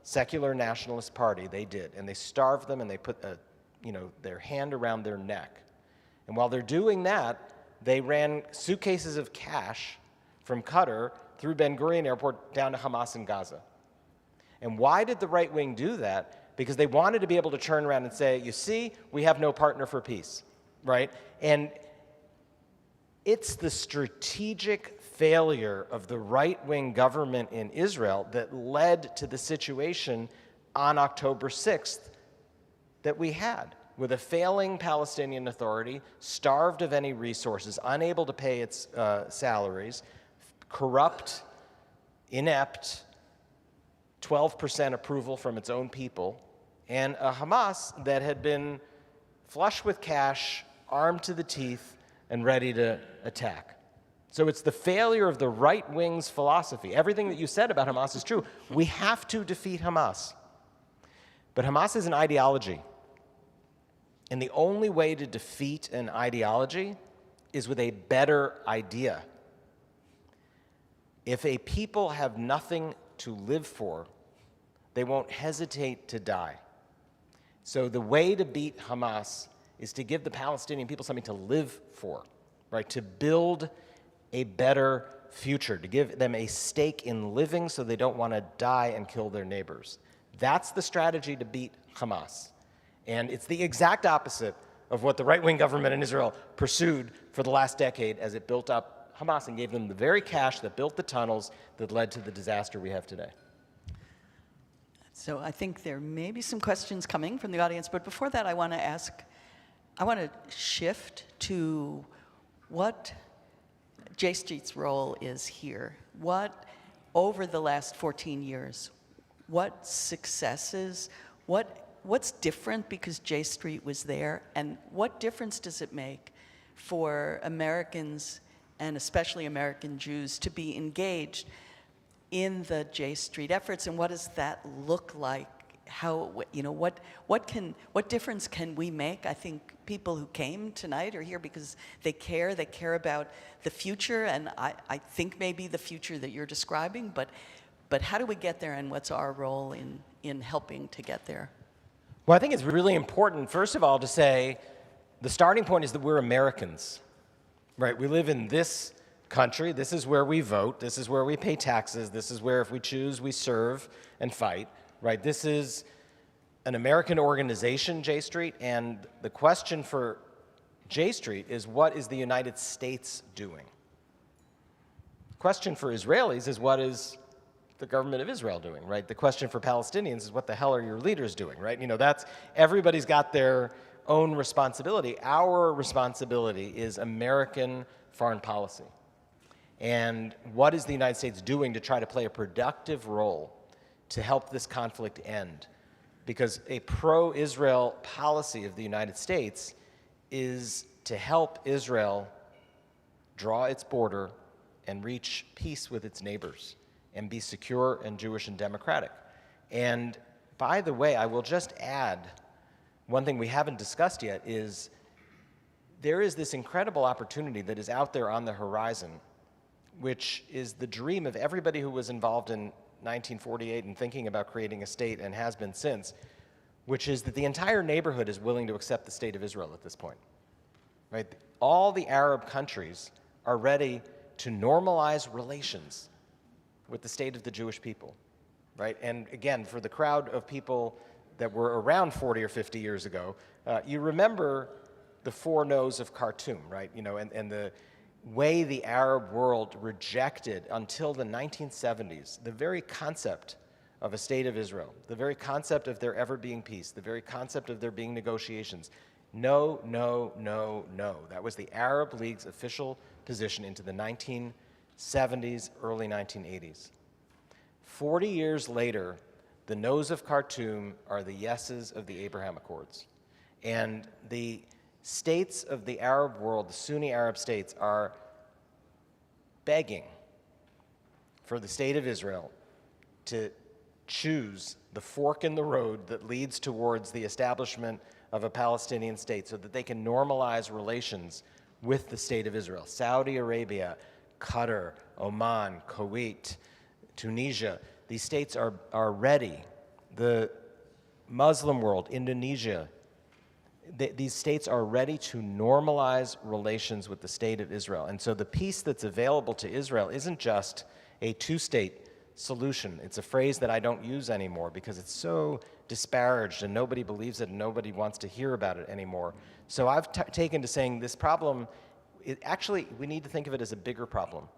secular nationalist party, they did. And they starved them and they put their hand around their neck. And while they're doing that, they ran suitcases of cash from Qatar through Ben Gurion Airport down to Hamas in Gaza. And why did the right wing do that? Because they wanted to be able to turn around and say, you see, we have no partner for peace, right? And it's the strategic failure of the right-wing government in Israel that led to the situation on October 6th that we had, with a failing Palestinian Authority, starved of any resources, unable to pay its salaries, corrupt, inept, 12% approval from its own people, and a Hamas that had been flush with cash, armed to the teeth, and ready to attack. So it's the failure of the right wing's philosophy. Everything that you said about Hamas is true. We have to defeat Hamas. But Hamas is an ideology. And the only way to defeat an ideology is with a better idea. If a people have nothing to live for, they won't hesitate to die. So the way to beat Hamas is to give the Palestinian people something to live for, right? To build a better future, to give them a stake in living so they don't want to die and kill their neighbors. That's the strategy to beat Hamas. And it's the exact opposite of what the right-wing government in Israel pursued for the last decade as it built up Hamas and gave them the very cash that built the tunnels that led to the disaster we have today. So I think there may be some questions coming from the audience, but before that I want to shift to what J Street's role is here. What, over the last 14 years, what successes, what's different because J Street was there, and what difference does it make for Americans, and especially American Jews, to be engaged in the J Street efforts, and what does that look like? How, you know, what difference can we make? I think people who came tonight are here because they care about the future, and I think maybe the future that you're describing, but how do we get there, and what's our role in helping to get there? Well, I think it's really important, first of all, to say the starting point is that we're Americans, right? We live in this country. This is where we vote. This is where we pay taxes. This is where, if we choose, we serve and fight, right? This is an American organization, J Street, and the question for J Street is, what is the United States doing? The question for Israelis is, what is the government of Israel doing, right? The question for Palestinians is, what the hell are your leaders doing, right? You know, that's, everybody's got their own responsibility. Our responsibility is American foreign policy. And what is the United States doing to try to play a productive role to help this conflict end? Because a pro-Israel policy of the United States is to help Israel draw its border and reach peace with its neighbors and be secure and Jewish and democratic. And by the way, I will just add, one thing we haven't discussed yet is there is this incredible opportunity that is out there on the horizon, which is the dream of everybody who was involved in 1948 and thinking about creating a state and has been since, which is that the entire neighborhood is willing to accept the state of Israel at this point, right? All the Arab countries are ready to normalize relations with the state of the Jewish people, right? And again, for the crowd of people that were around 40 or 50 years ago, you remember the four no's of Khartoum, right? You know, and the way the Arab world rejected until the 1970s the very concept of a state of Israel, the very concept of there ever being peace, the very concept of there being negotiations. No, no, no, no. That was the Arab League's official position into the 1970s, early 1980s. 40 years later, the no's of Khartoum are the yeses of the Abraham Accords. And the states of the Arab world, the Sunni Arab states, are begging for the state of Israel to choose the fork in the road that leads towards the establishment of a Palestinian state so that they can normalize relations with the state of Israel. Saudi Arabia, Qatar, Oman, Kuwait, Tunisia, these states are ready. The Muslim world, Indonesia, these states are ready to normalize relations with the state of Israel. And so the peace that's available to Israel isn't just a two-state solution. It's a phrase that I don't use anymore because it's so disparaged and nobody believes it and nobody wants to hear about it anymore. So I've taken to saying this problem, actually, we need to think of it as a bigger problem.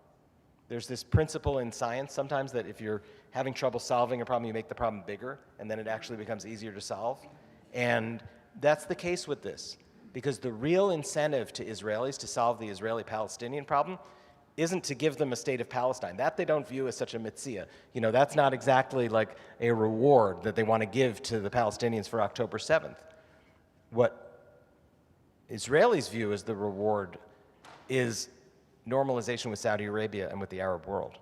There's this principle in science sometimes that if you're having trouble solving a problem, you make the problem bigger, and then it actually becomes easier to solve. And that's the case with this, because the real incentive to Israelis to solve the Israeli-Palestinian problem isn't to give them a state of Palestine. That they don't view as such a mitzvah. You know, that's not exactly like a reward that they want to give to the Palestinians for October 7th. What Israelis view as the reward is normalization with Saudi Arabia and with the Arab world,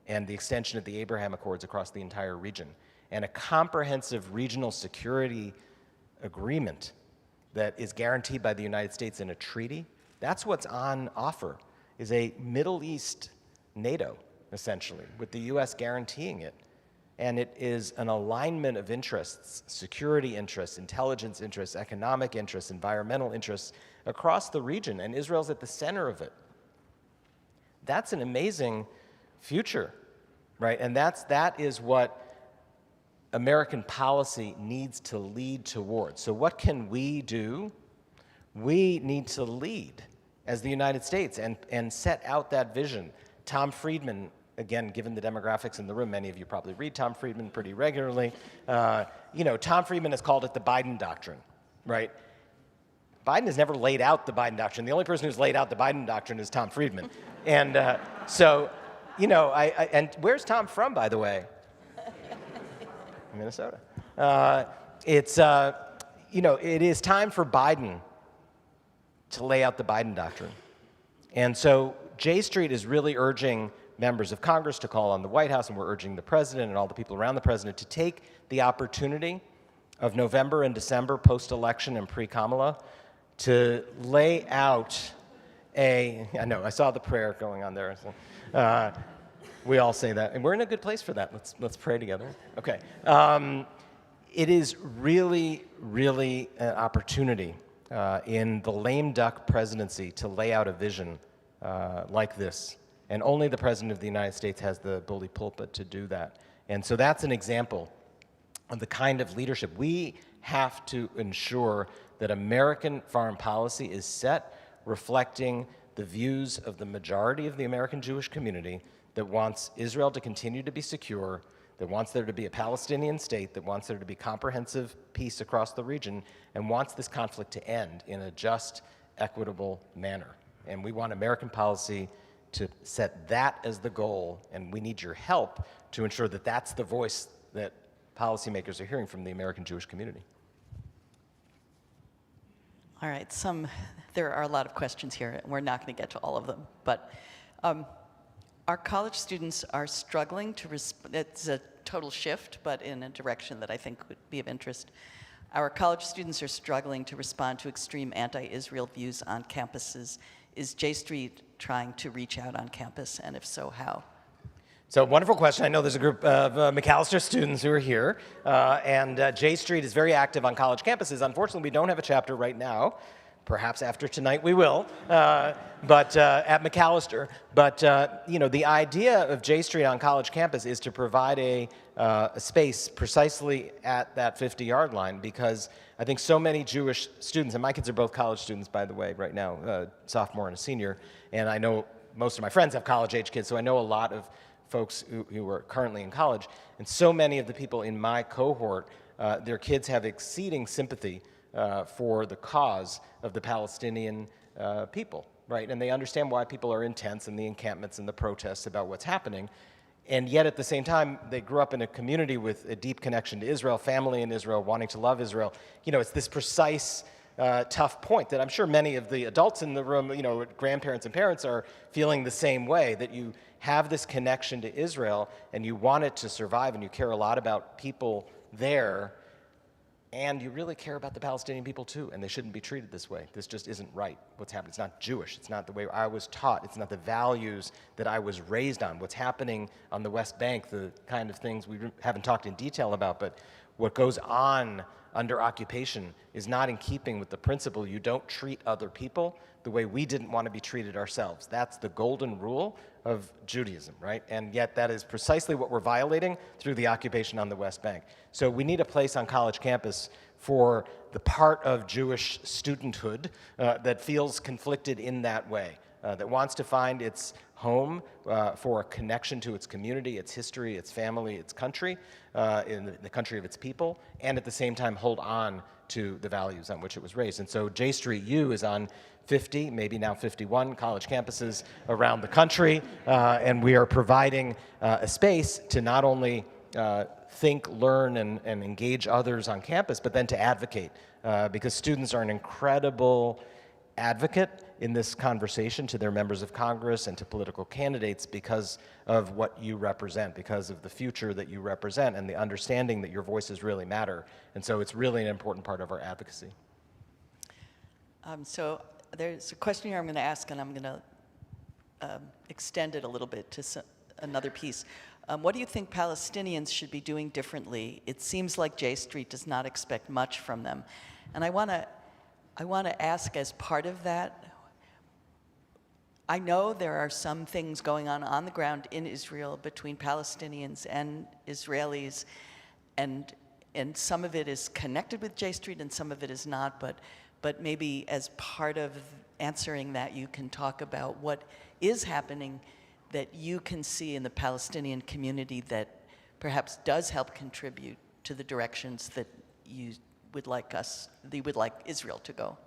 and the extension of the Abraham Accords across the entire region, and a comprehensive regional security agreement that is guaranteed by the United States in a treaty That's what's on offer, is a Middle East NATO, essentially, with the U.S. guaranteeing it. And it is an alignment of interests, security interests, intelligence interests, economic interests, environmental interests across the region, and Israel's at the center of it. That's an amazing future, right? And that is what American policy needs to lead towards. So what can we do? We need to lead as the United States and set out that vision. Tom Friedman, again, given the demographics in the room, many of you probably read Tom Friedman pretty regularly. Tom Friedman has called it the Biden doctrine, right? Biden has never laid out the Biden doctrine. The only person who's laid out the Biden doctrine is Tom Friedman. And and where's Tom from, by the way? Minnesota. It is time for Biden to lay out the Biden doctrine. And so J Street is really urging members of Congress to call on the White House, and we're urging the president and all the people around the president to take the opportunity of November and December, post-election and pre-Kamala, to lay out I know, I saw the prayer going on there. So, we all say that, and we're in a good place for that. Let's pray together. Okay. It is really, really an opportunity in the lame duck presidency to lay out a vision like this. And only the President of the United States has the bully pulpit to do that. And so that's an example of the kind of leadership. We have to ensure that American foreign policy is set reflecting the views of the majority of the American Jewish community that wants Israel to continue to be secure, that wants there to be a Palestinian state, that wants there to be comprehensive peace across the region, and wants this conflict to end in a just, equitable manner. And we want American policy to set that as the goal, and we need your help to ensure that that's the voice that policymakers are hearing from the American Jewish community. All right, there are a lot of questions here, and we're not going to get to all of them, but our college students are struggling to it's a total shift, but in a direction that I think would be of interest. Our college students are struggling to respond to extreme anti-Israel views on campuses. Is J Street trying to reach out on campus, and if so, how? So, wonderful question. I know there's a group of Macalester students who are here, and J Street is very active on college campuses. Unfortunately, we don't have a chapter right now. Perhaps after tonight we will, but at Macalester. But the idea of J Street on college campus is to provide a space precisely at that 50-yard line, because I think so many Jewish students, and my kids are both college students, by the way, right now, sophomore and a senior, and I know most of my friends have college-age kids, so I know a lot of folks who are currently in college, and so many of the people in my cohort, their kids have exceeding sympathy for the cause of the Palestinian people, right? And they understand why people are intense in the encampments and the protests about what's happening. And yet at the same time, they grew up in a community with a deep connection to Israel, family in Israel, wanting to love Israel. It's this precise, tough point that I'm sure many of the adults in the room, grandparents and parents are feeling the same way, that you have this connection to Israel and you want it to survive and you care a lot about people there, and you really care about the Palestinian people too, and they shouldn't be treated this way. This just isn't right, what's happening. It's not Jewish. It's not the way I was taught. It's not the values that I was raised on. What's happening on the West Bank, the kind of things we haven't talked in detail about, but what goes on under occupation is not in keeping with the principle you don't treat other people the way we didn't want to be treated ourselves. That's the golden rule of Judaism, right? And yet that is precisely what we're violating through the occupation on the West Bank. So we need a place on college campus for the part of Jewish studenthood that feels conflicted in that way, that wants to find its home for a connection to its community, its history, its family, its country, in the country of its people, and at the same time hold on to the values on which it was raised. And so J Street U is on 50, maybe now 51 college campuses around the country, and we are providing a space to not only think, learn, and engage others on campus, but then to advocate, because students are an incredible advocate in this conversation to their members of Congress and to political candidates because of what you represent, because of the future that you represent and the understanding that your voices really matter. And so it's really an important part of our advocacy. So there's a question here I'm going to ask, and I'm going to extend it a little bit to another piece. What do you think Palestinians should be doing differently? It seems like J Street does not expect much from them. And I want to ask, as part of that, I know there are some things going on the ground in Israel between Palestinians and Israelis, and some of it is connected with J Street and some of it is not, but maybe as part of answering that, you can talk about what is happening that you can see in the Palestinian community that perhaps does help contribute to the directions that you would like Israel to go.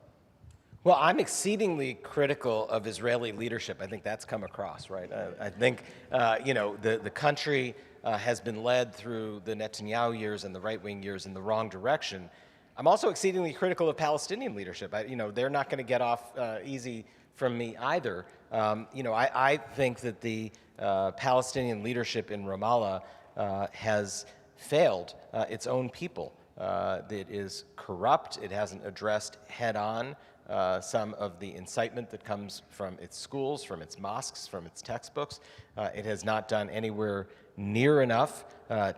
Well, I'm exceedingly critical of Israeli leadership. I think that's come across, right? I think, the country has been led through the Netanyahu years and the right-wing years in the wrong direction. I'm also exceedingly critical of Palestinian leadership. They're not going to get off easy from me either. I think that the Palestinian leadership in Ramallah has failed its own people. It is corrupt. It hasn't addressed head-on some of the incitement that comes from its schools, from its mosques, from its textbooks. It has not done anywhere near enough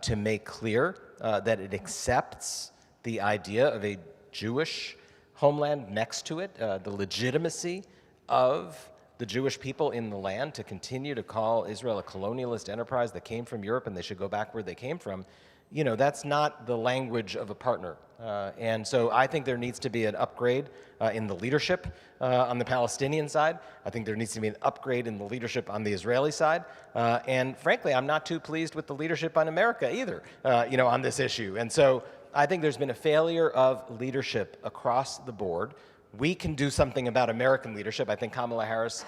to make clear that it accepts the idea of a Jewish homeland next to it, the legitimacy of the Jewish people in the land to continue to call Israel a colonialist enterprise that came from Europe and they should go back where they came from. That's not the language of a partner. And so I think there needs to be an upgrade in the leadership on the Palestinian side. I think there needs to be an upgrade in the leadership on the Israeli side. And frankly, I'm not too pleased with the leadership on America either, on this issue. And so I think there's been a failure of leadership across the board. We can do something about American leadership. I think Kamala Harris,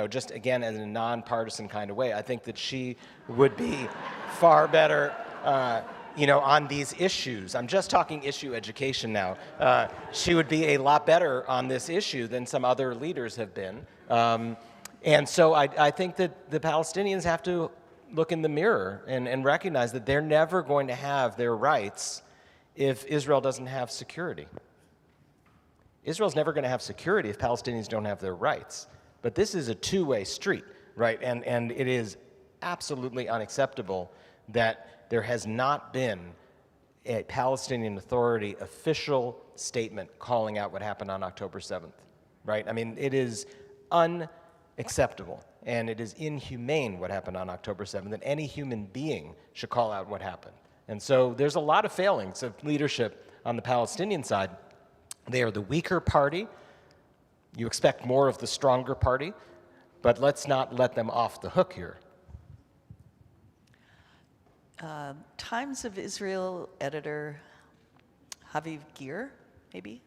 just again, in a nonpartisan kind of way, I think that she would be far better on these issues. I'm just talking issue education now. She would be a lot better on this issue than some other leaders have been. And so I think that the Palestinians have to look in the mirror and recognize that they're never going to have their rights if Israel doesn't have security. Israel's never going to have security if Palestinians don't have their rights. But this is a two-way street, right? And it is absolutely unacceptable that there has not been a Palestinian Authority official statement calling out what happened on October 7th, right? I mean, it is unacceptable, and it is inhumane what happened on October 7th, and any human being should call out what happened. And so there's a lot of failings of leadership on the Palestinian side. They are the weaker party. You expect more of the stronger party, but let's not let them off the hook here. Times of Israel editor Haviv Gir, maybe,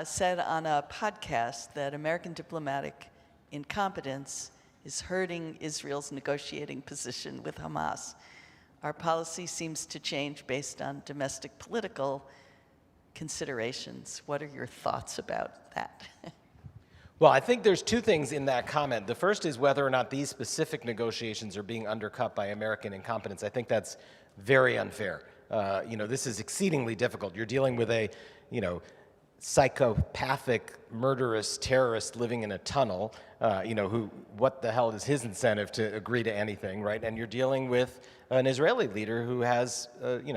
said on a podcast that American diplomatic incompetence is hurting Israel's negotiating position with Hamas. Our policy seems to change based on domestic political considerations. What are your thoughts about that? Well, I think there's two things in that comment. The first is whether or not these specific negotiations are being undercut by American incompetence. I think that's very unfair. This is exceedingly difficult. You're dealing with a, psychopathic, murderous terrorist living in a tunnel, what the hell is his incentive to agree to anything, right? And you're dealing with an Israeli leader who has,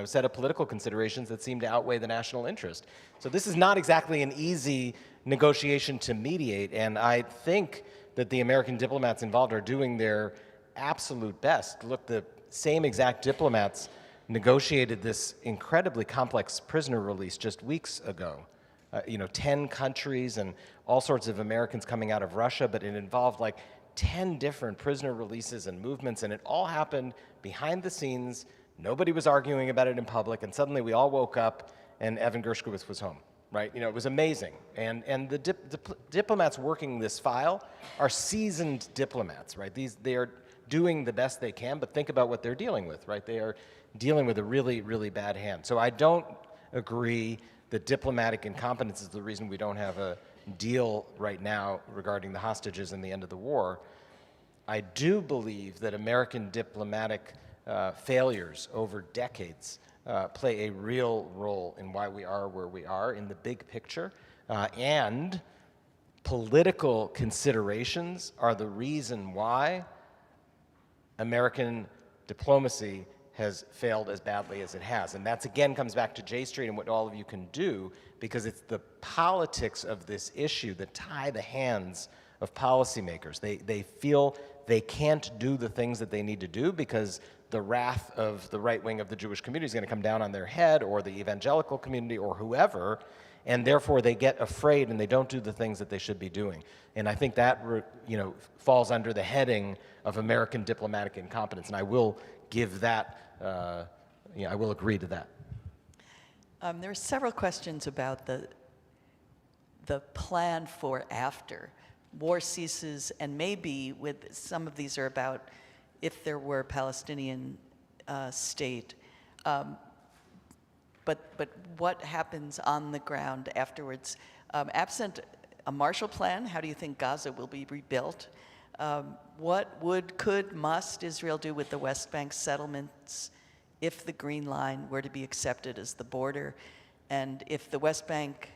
set of political considerations that seem to outweigh the national interest. So this is not exactly an easy negotiation to mediate, and I think that the American diplomats involved are doing their absolute best. Look, the same exact diplomats negotiated this incredibly complex prisoner release just weeks ago. 10 countries and all sorts of Americans coming out of Russia, but it involved like 10 different prisoner releases and movements, and it all happened behind the scenes. Nobody was arguing about it in public, and suddenly we all woke up and Evan Gershkovich was home, right? It was amazing. And the diplomats working this file are seasoned diplomats, right? They are doing the best they can, but think about what they're dealing with, right? They are dealing with a really, really bad hand. So I don't agree that diplomatic incompetence is the reason we don't have a deal right now regarding the hostages and the end of the war. I do believe that American diplomatic failures over decades play a real role in why we are where we are in the big picture. and political considerations are the reason why American diplomacy has failed as badly as it has. And that's, again, comes back to J Street and what all of you can do, because it's the politics of this issue that tie the hands of policymakers. They feel they can't do the things that they need to do because the wrath of the right wing of the Jewish community is going to come down on their head, or the evangelical community, or whoever, and therefore they get afraid and they don't do the things that they should be doing. And I think that falls under the heading of American diplomatic incompetence, and I will give that, I will agree to that. There are several questions about the plan for after war ceases, and maybe with some of these are about if there were a Palestinian state. But what happens on the ground afterwards? Absent a Marshall Plan, how do you think Gaza will be rebuilt? What must Israel do with the West Bank settlements if the Green Line were to be accepted as the border? And if the West Bank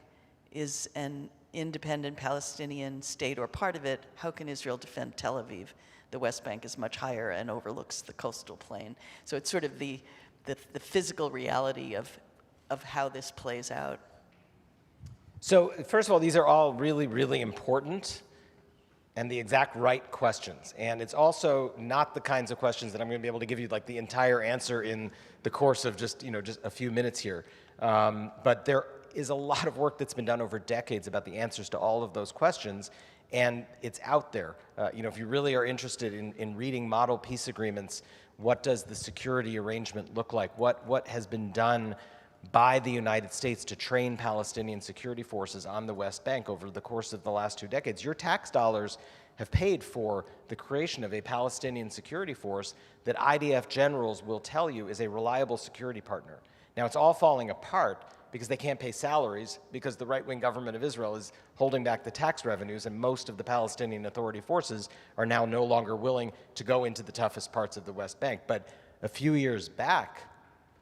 is an independent Palestinian state or part of it, how can Israel defend Tel Aviv? The West Bank is much higher and overlooks the coastal plain. So it's sort of the physical reality of how this plays out. So first of all, these are all really, really important and the exact right questions. And it's also not the kinds of questions that I'm going to be able to give you like the entire answer in the course of just a few minutes here. But there is a lot of work that's been done over decades about the answers to all of those questions, and it's out there. If you really are interested in reading model peace agreements, what does the security arrangement look like? What has been done by the United States to train Palestinian security forces on the West Bank over the course of the last 2 decades? Your tax dollars have paid for the creation of a Palestinian security force that IDF generals will tell you is a reliable security partner. Now, it's all falling apart because they can't pay salaries, because the right-wing government of Israel is holding back the tax revenues, and most of the Palestinian Authority forces are now no longer willing to go into the toughest parts of the West Bank. But a few years back,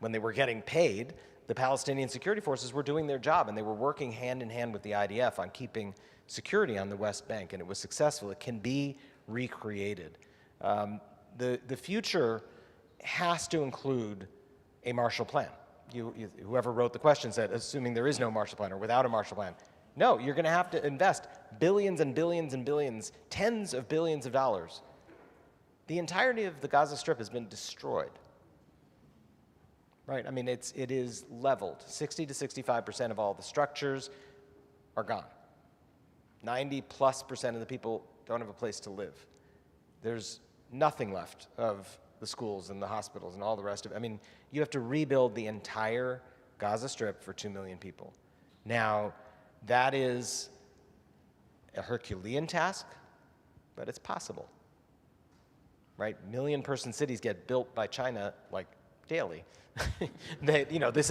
when they were getting paid, the Palestinian security forces were doing their job, and they were working hand in hand with the IDF on keeping security on the West Bank, and it was successful. It can be recreated. The future has to include a Marshall Plan. Whoever wrote the question said, assuming there is no Marshall Plan or without a Marshall Plan. No, you're going to have to invest billions and billions and billions, tens of billions of dollars. The entirety of the Gaza Strip has been destroyed. Right? I mean, it is leveled. 60 to 65% of all the structures are gone. 90+% of the people don't have a place to live. There's nothing left of the schools and the hospitals and all the rest of it. I mean, you have to rebuild the entire Gaza Strip for 2 million people. Now, that is a Herculean task, but it's possible. Right? Million-person cities get built by China like daily. It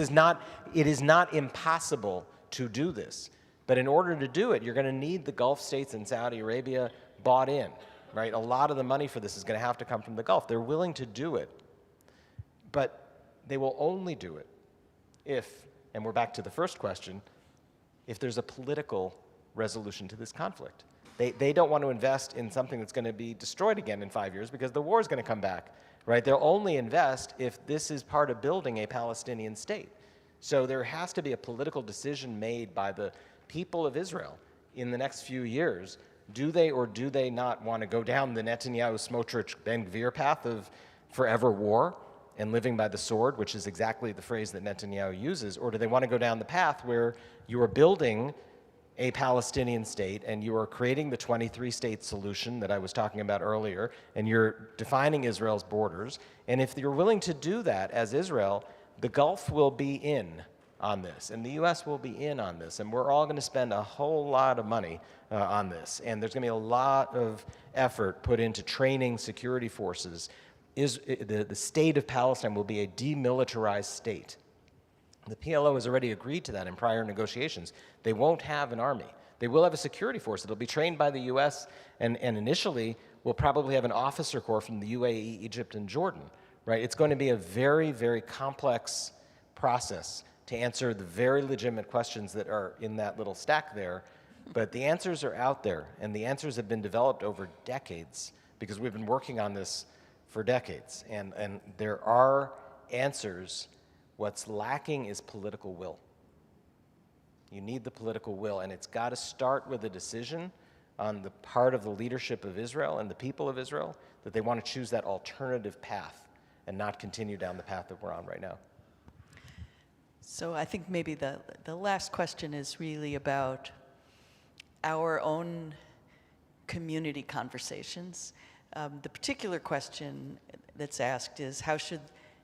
is not impossible to do this. But in order to do it, you're going to need the Gulf states and Saudi Arabia bought in. Right? A lot of the money for this is going to have to come from the Gulf. They're willing to do it, but they will only do it if, and we're back to the first question, if there's a political resolution to this conflict. They don't want to invest in something that's going to be destroyed again in 5 years because the war is going to come back. Right? They'll only invest if this is part of building a Palestinian state. So there has to be a political decision made by the people of Israel in the next few years. Do they or do they not want to go down the Netanyahu, Smotrich, Ben-Gvir path of forever war and living by the sword, which is exactly the phrase that Netanyahu uses, or do they want to go down the path where you are building a Palestinian state and you are creating the 23-state solution that I was talking about earlier, and you're defining Israel's borders, and if you're willing to do that as Israel, the Gulf will be in on this, and the U.S. will be in on this, and we're all going to spend a whole lot of money on this, and there's going to be a lot of effort put into training security forces. The state of Palestine will be a demilitarized state. The PLO has already agreed to that in prior negotiations. They won't have an army. They will have a security force. It'll be trained by the U.S., and initially will probably have an officer corps from the UAE, Egypt, and Jordan. Right? It's going to be a very, very complex process to answer the very legitimate questions that are in that little stack there. But the answers are out there, and the answers have been developed over decades because we've been working on this for decades. And there are answers. What's lacking is political will. You need the political will, and it's got to start with a decision on the part of the leadership of Israel and the people of Israel that they want to choose that alternative path and not continue down the path that we're on right now. So I think maybe the last question is really about our own community conversations. The particular question that's asked is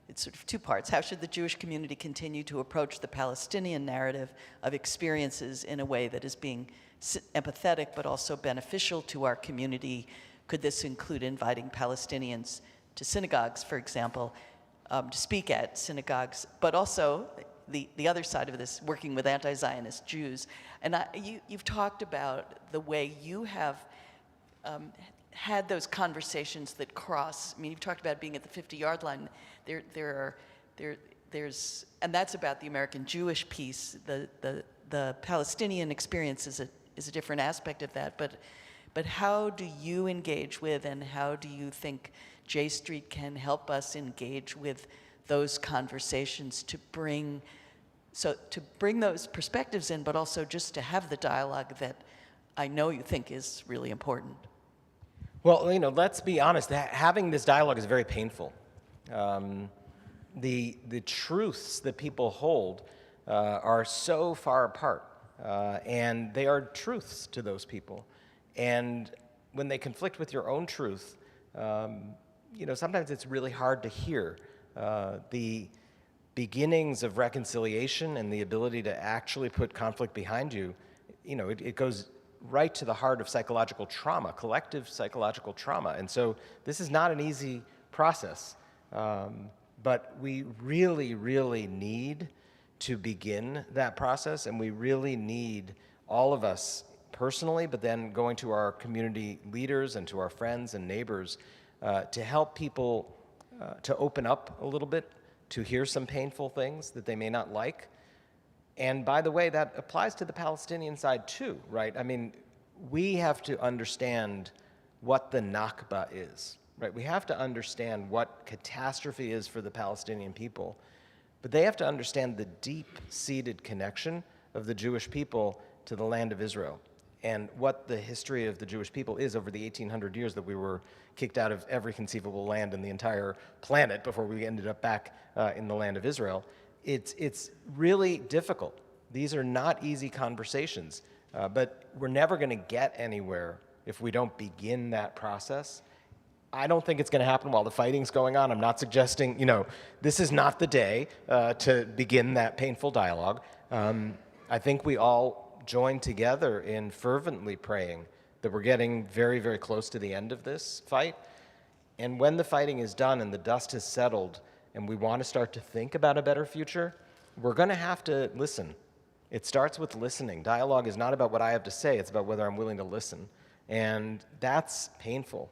it's sort of two parts. How should the Jewish community continue to approach the Palestinian narrative of experiences in a way that is being empathetic but also beneficial to our community? Could this include inviting Palestinians to synagogues, for example, to speak at synagogues, but also the other side of this, working with anti-Zionist Jews? And you've talked about the way you have had those conversations that cross. I mean, you've talked about being at the 50-yard line. There's, and that's about the American Jewish piece. The Palestinian experience is a different aspect of that. But how do you engage with, and how do you think J Street can help us engage with those conversations to bring those perspectives in, but also just to have the dialogue that I know you think is really important? Well, let's be honest. Having this dialogue is very painful. The truths that people hold are so far apart, and they are truths to those people. And when they conflict with your own truth, sometimes it's really hard to hear. The beginnings of reconciliation and the ability to actually put conflict behind you, it goes right to the heart of psychological trauma, collective psychological trauma. And so this is not an easy process, but we really, really need to begin that process, and we really need all of us personally, but then going to our community leaders and to our friends and neighbors to help people to open up a little bit, to hear some painful things that they may not like. And by the way, that applies to the Palestinian side too, right? I mean, we have to understand what the Nakba is, right? We have to understand what catastrophe is for the Palestinian people, but they have to understand the deep-seated connection of the Jewish people to the land of Israel and what the history of the Jewish people is over the 1,800 years that we were kicked out of every conceivable land in the entire planet before we ended up back in the land of Israel. It's really difficult. These are not easy conversations, but we're never going to get anywhere if we don't begin that process. I don't think it's going to happen while the fighting's going on. I'm not suggesting, this is not the day to begin that painful dialogue. I think we all join together in fervently praying that we're getting very, very close to the end of this fight. And when the fighting is done and the dust has settled and we want to start to think about a better future, we're going to have to listen. It starts with listening. Dialogue is not about what I have to say, it's about whether I'm willing to listen. And that's painful.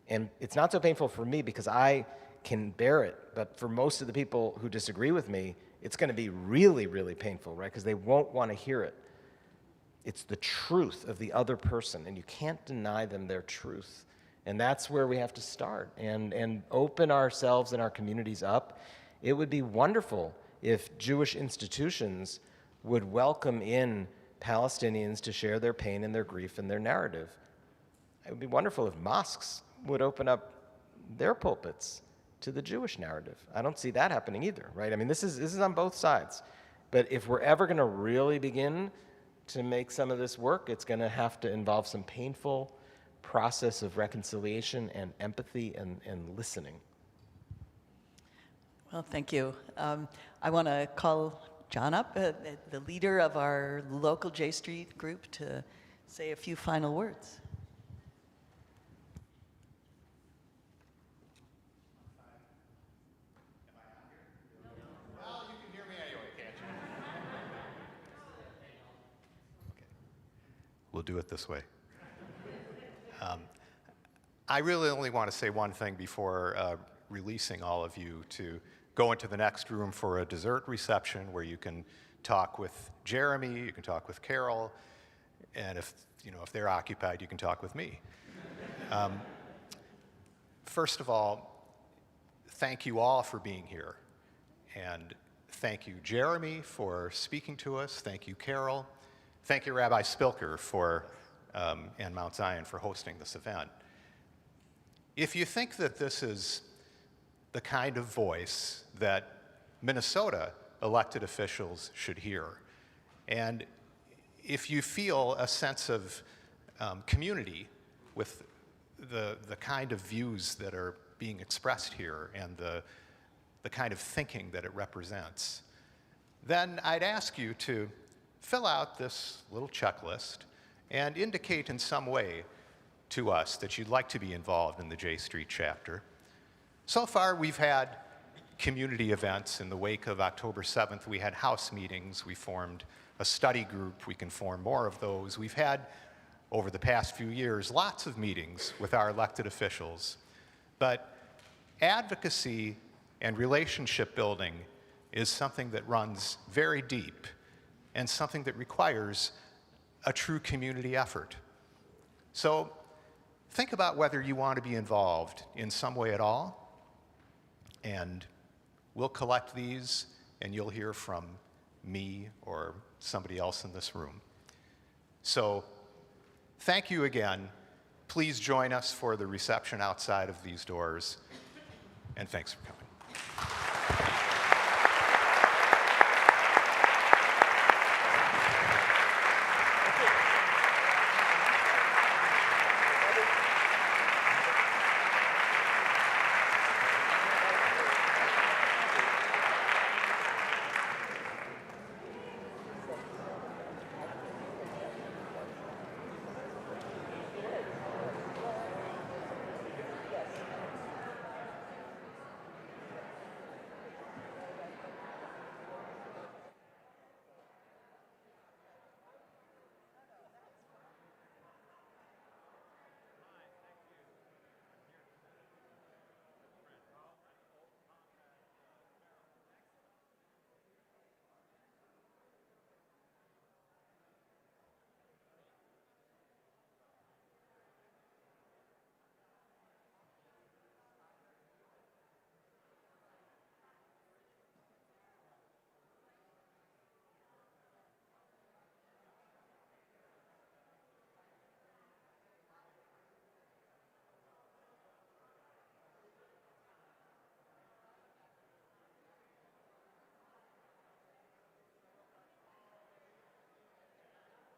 And it's not so painful for me because I can bear it, but for most of the people who disagree with me, it's going to be really, really painful, right? Because they won't want to hear it. It's the truth of the other person, and you can't deny them their truth. And that's where we have to start and open ourselves and our communities up. It would be wonderful if Jewish institutions would welcome in Palestinians to share their pain and their grief and their narrative. It would be wonderful if mosques would open up their pulpits to the Jewish narrative. I don't see that happening either, right? I mean, this is on both sides. But if we're ever going to really begin to make some of this work, it's going to have to involve some painful process of reconciliation and empathy and listening. Well, thank you. I want to call John up, the leader of our local J Street group, to say a few final words. Well, you can hear me anyway, can't you? Okay. We'll do it this way. I really only want to say one thing before releasing all of you to go go into the next room for a dessert reception where you can talk with Jeremy, you can talk with Carol, and if they're occupied, you can talk with me. First of all, thank you all for being here. And thank you, Jeremy, for speaking to us. Thank you, Carol. Thank you, Rabbi Spilker, and Mount Zion for hosting this event. If you think that this is the kind of voice that Minnesota elected officials should hear, and if you feel a sense of community with the kind of views that are being expressed here and the kind of thinking that it represents, then I'd ask you to fill out this little checklist and indicate in some way to us that you'd like to be involved in the J Street chapter. So far, we've had community events. In the wake of October 7th, we had house meetings. We formed a study group. We can form more of those. We've had, over the past few years, lots of meetings with our elected officials. But advocacy and relationship building is something that runs very deep and something that requires a true community effort. So think about whether you want to be involved in some way at all, and we'll collect these and you'll hear from me or somebody else in this room. So thank you again. Please join us for the reception outside of these doors, and thanks for coming.